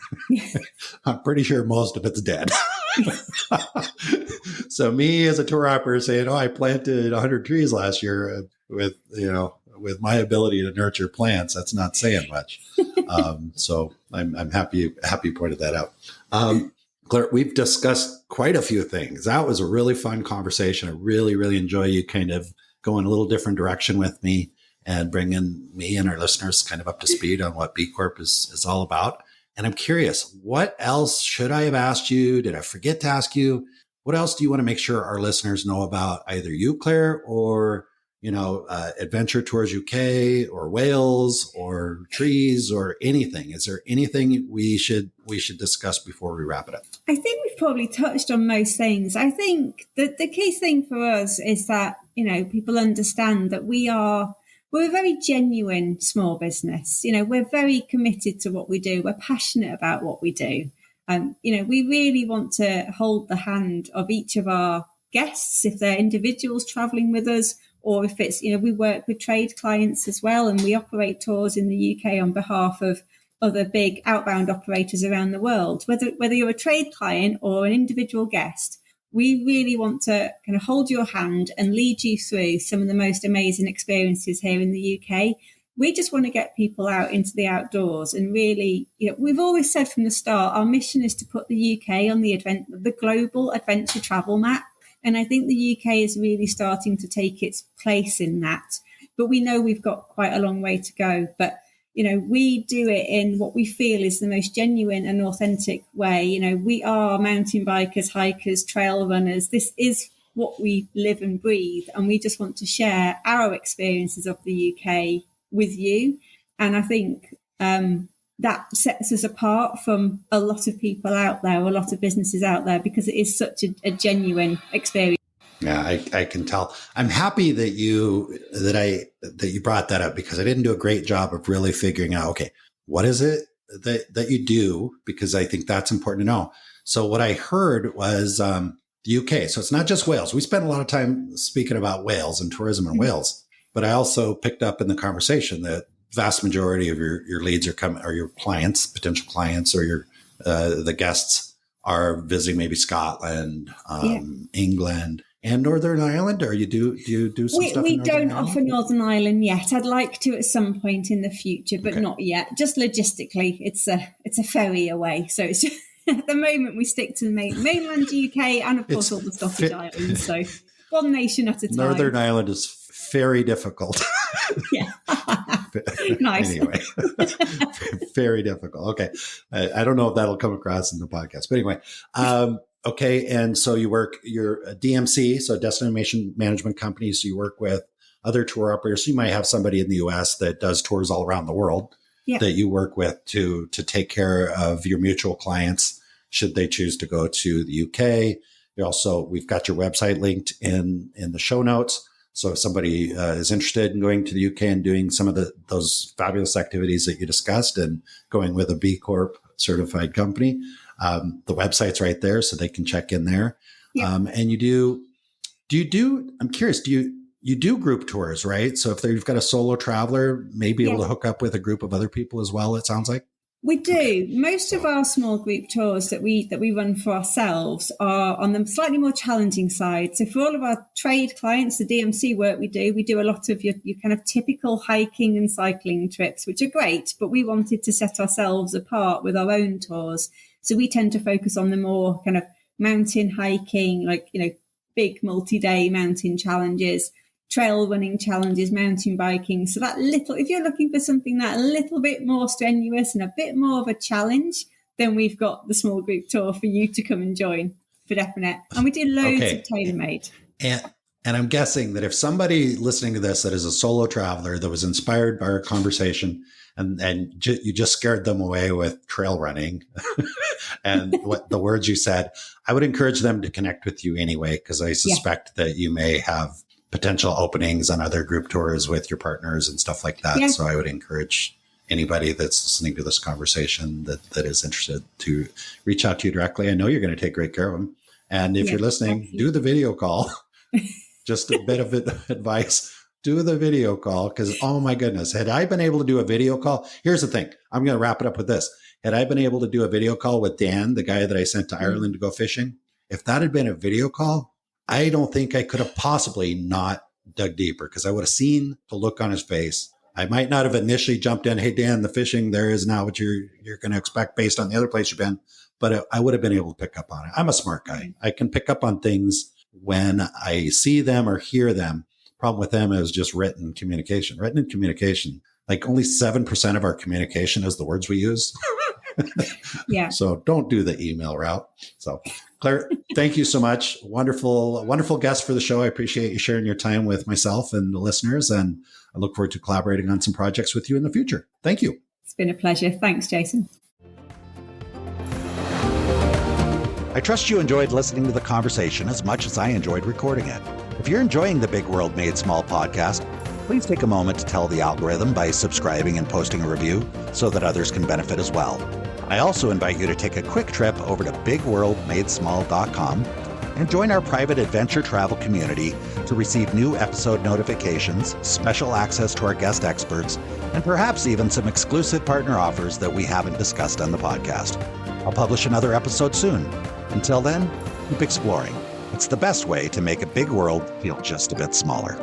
I'm pretty sure most of it's dead. So me as a tour operator saying, "Oh, I planted 100 trees last year," with my ability to nurture plants, that's not saying much. So I'm happy you pointed that out. Claire, we've discussed quite a few things. That was a really fun conversation. I really, really enjoy you kind of going a little different direction with me and bringing me and our listeners kind of up to speed on what B Corp is all about. And I'm curious, what else should I have asked you? Did I forget to ask you? What else do you want to make sure our listeners know about either you, Claire, or Adventure Tours UK or Wales or trees or anything? Is there anything we should discuss before we wrap it up? I think we've probably touched on most things. I think that the key thing for us is that, people understand that we're a very genuine small business. We're very committed to what we do. We're passionate about what we do. We really want to hold the hand of each of our guests, if they're individuals traveling with us, or if it's, we work with trade clients as well, and we operate tours in the UK on behalf of other big outbound operators around the world. Whether you're a trade client or an individual guest, we really want to kind of hold your hand and lead you through some of the most amazing experiences here in the UK. We just want to get people out into the outdoors and really, we've always said from the start, our mission is to put the UK on the global adventure travel map. And I think the UK is really starting to take its place in that. But we know we've got quite a long way to go. But, we do it in what we feel is the most genuine and authentic way. We are mountain bikers, hikers, trail runners. This is what we live and breathe. And we just want to share our experiences of the UK with you. And I think that sets us apart from a lot of people out there, a lot of businesses out there, because it is such a genuine experience. Yeah, I can tell. I'm happy that you brought that up, because I didn't do a great job of really figuring out, okay, what is it that you do? Because I think that's important to know. So what I heard was the UK. So it's not just Wales. We spent a lot of time speaking about Wales and tourism in Wales, but I also picked up in the conversation that vast majority of your leads are coming, or your clients, potential clients, or your the guests are visiting maybe Scotland, England, and Northern Ireland. Or do you do some stuff? We don't offer Northern Ireland yet. I'd like to at some point in the future, but not yet. Just logistically, it's a ferry away. So it's just, at the moment we stick to the mainland UK and of course all the Scottish islands. So one nation at a time. Northern Ireland is very difficult. Yeah. Nice. Anyway, very difficult. Okay. I don't know if that'll come across in the podcast, but anyway. Okay. And so you're a DMC, so destination management company. So you work with other tour operators. So you might have somebody in the US that does tours all around the world that you work with to take care of your mutual clients, should they choose to go to the UK. We've got your website linked in the show notes. So if somebody is interested in going to the UK and doing some of those fabulous activities that you discussed and going with a B Corp certified company, the website's right there, so they can check in there. Yeah. And I'm curious, do you do group tours, right? So if you've got a solo traveler, maybe able to hook up with a group of other people as well, it sounds like? We do. Most of our small group tours that we run for ourselves are on the slightly more challenging side. So for all of our trade clients, the DMC work we do a lot of your kind of typical hiking and cycling trips, which are great, but we wanted to set ourselves apart with our own tours. So we tend to focus on the more kind of mountain hiking, like, big multi-day mountain challenges, trail running challenges, mountain biking. So if you're looking for something that a little bit more strenuous and a bit more of a challenge, then we've got the small group tour for you to come and join, for definite. And we do loads of tailor-made. And I'm guessing that if somebody listening to this that is a solo traveler that was inspired by our conversation and you just scared them away with trail running and what the words you said, I would encourage them to connect with you anyway, because I suspect that you may have potential openings on other group tours with your partners and stuff like that. Yeah. So I would encourage anybody that's listening to this conversation that is interested to reach out to you directly. I know you're going to take great care of them. And if you're listening, do the video call. Just a bit of advice. Do the video call, because, oh my goodness, had I been able to do a video call, here's the thing. I'm going to wrap it up with this. Had I been able to do a video call with Dan, the guy that I sent to Ireland to go fishing, if that had been a video call, I don't think I could have possibly not dug deeper, because I would have seen the look on his face. I might not have initially jumped in, hey, Dan, the fishing there is not what you're going to expect based on the other place you've been, but I would have been able to pick up on it. I'm a smart guy. I can pick up on things when I see them or hear them. Problem with them is just written communication. Written communication, like only 7% of our communication is the words we use. Yeah. So don't do the email route. So Claire, thank you so much. Wonderful guest for the show. I appreciate you sharing your time with myself and the listeners, and I look forward to collaborating on some projects with you in the future. Thank you. It's been a pleasure. Thanks, Jason. I trust you enjoyed listening to the conversation as much as I enjoyed recording it. If you're enjoying the Big World Made Small podcast, please take a moment to tell the algorithm by subscribing and posting a review so that others can benefit as well. I also invite you to take a quick trip over to bigworldmadesmall.com and join our private adventure travel community to receive new episode notifications, special access to our guest experts, and perhaps even some exclusive partner offers that we haven't discussed on the podcast. I'll publish another episode soon. Until then, keep exploring. It's the best way to make a big world feel just a bit smaller.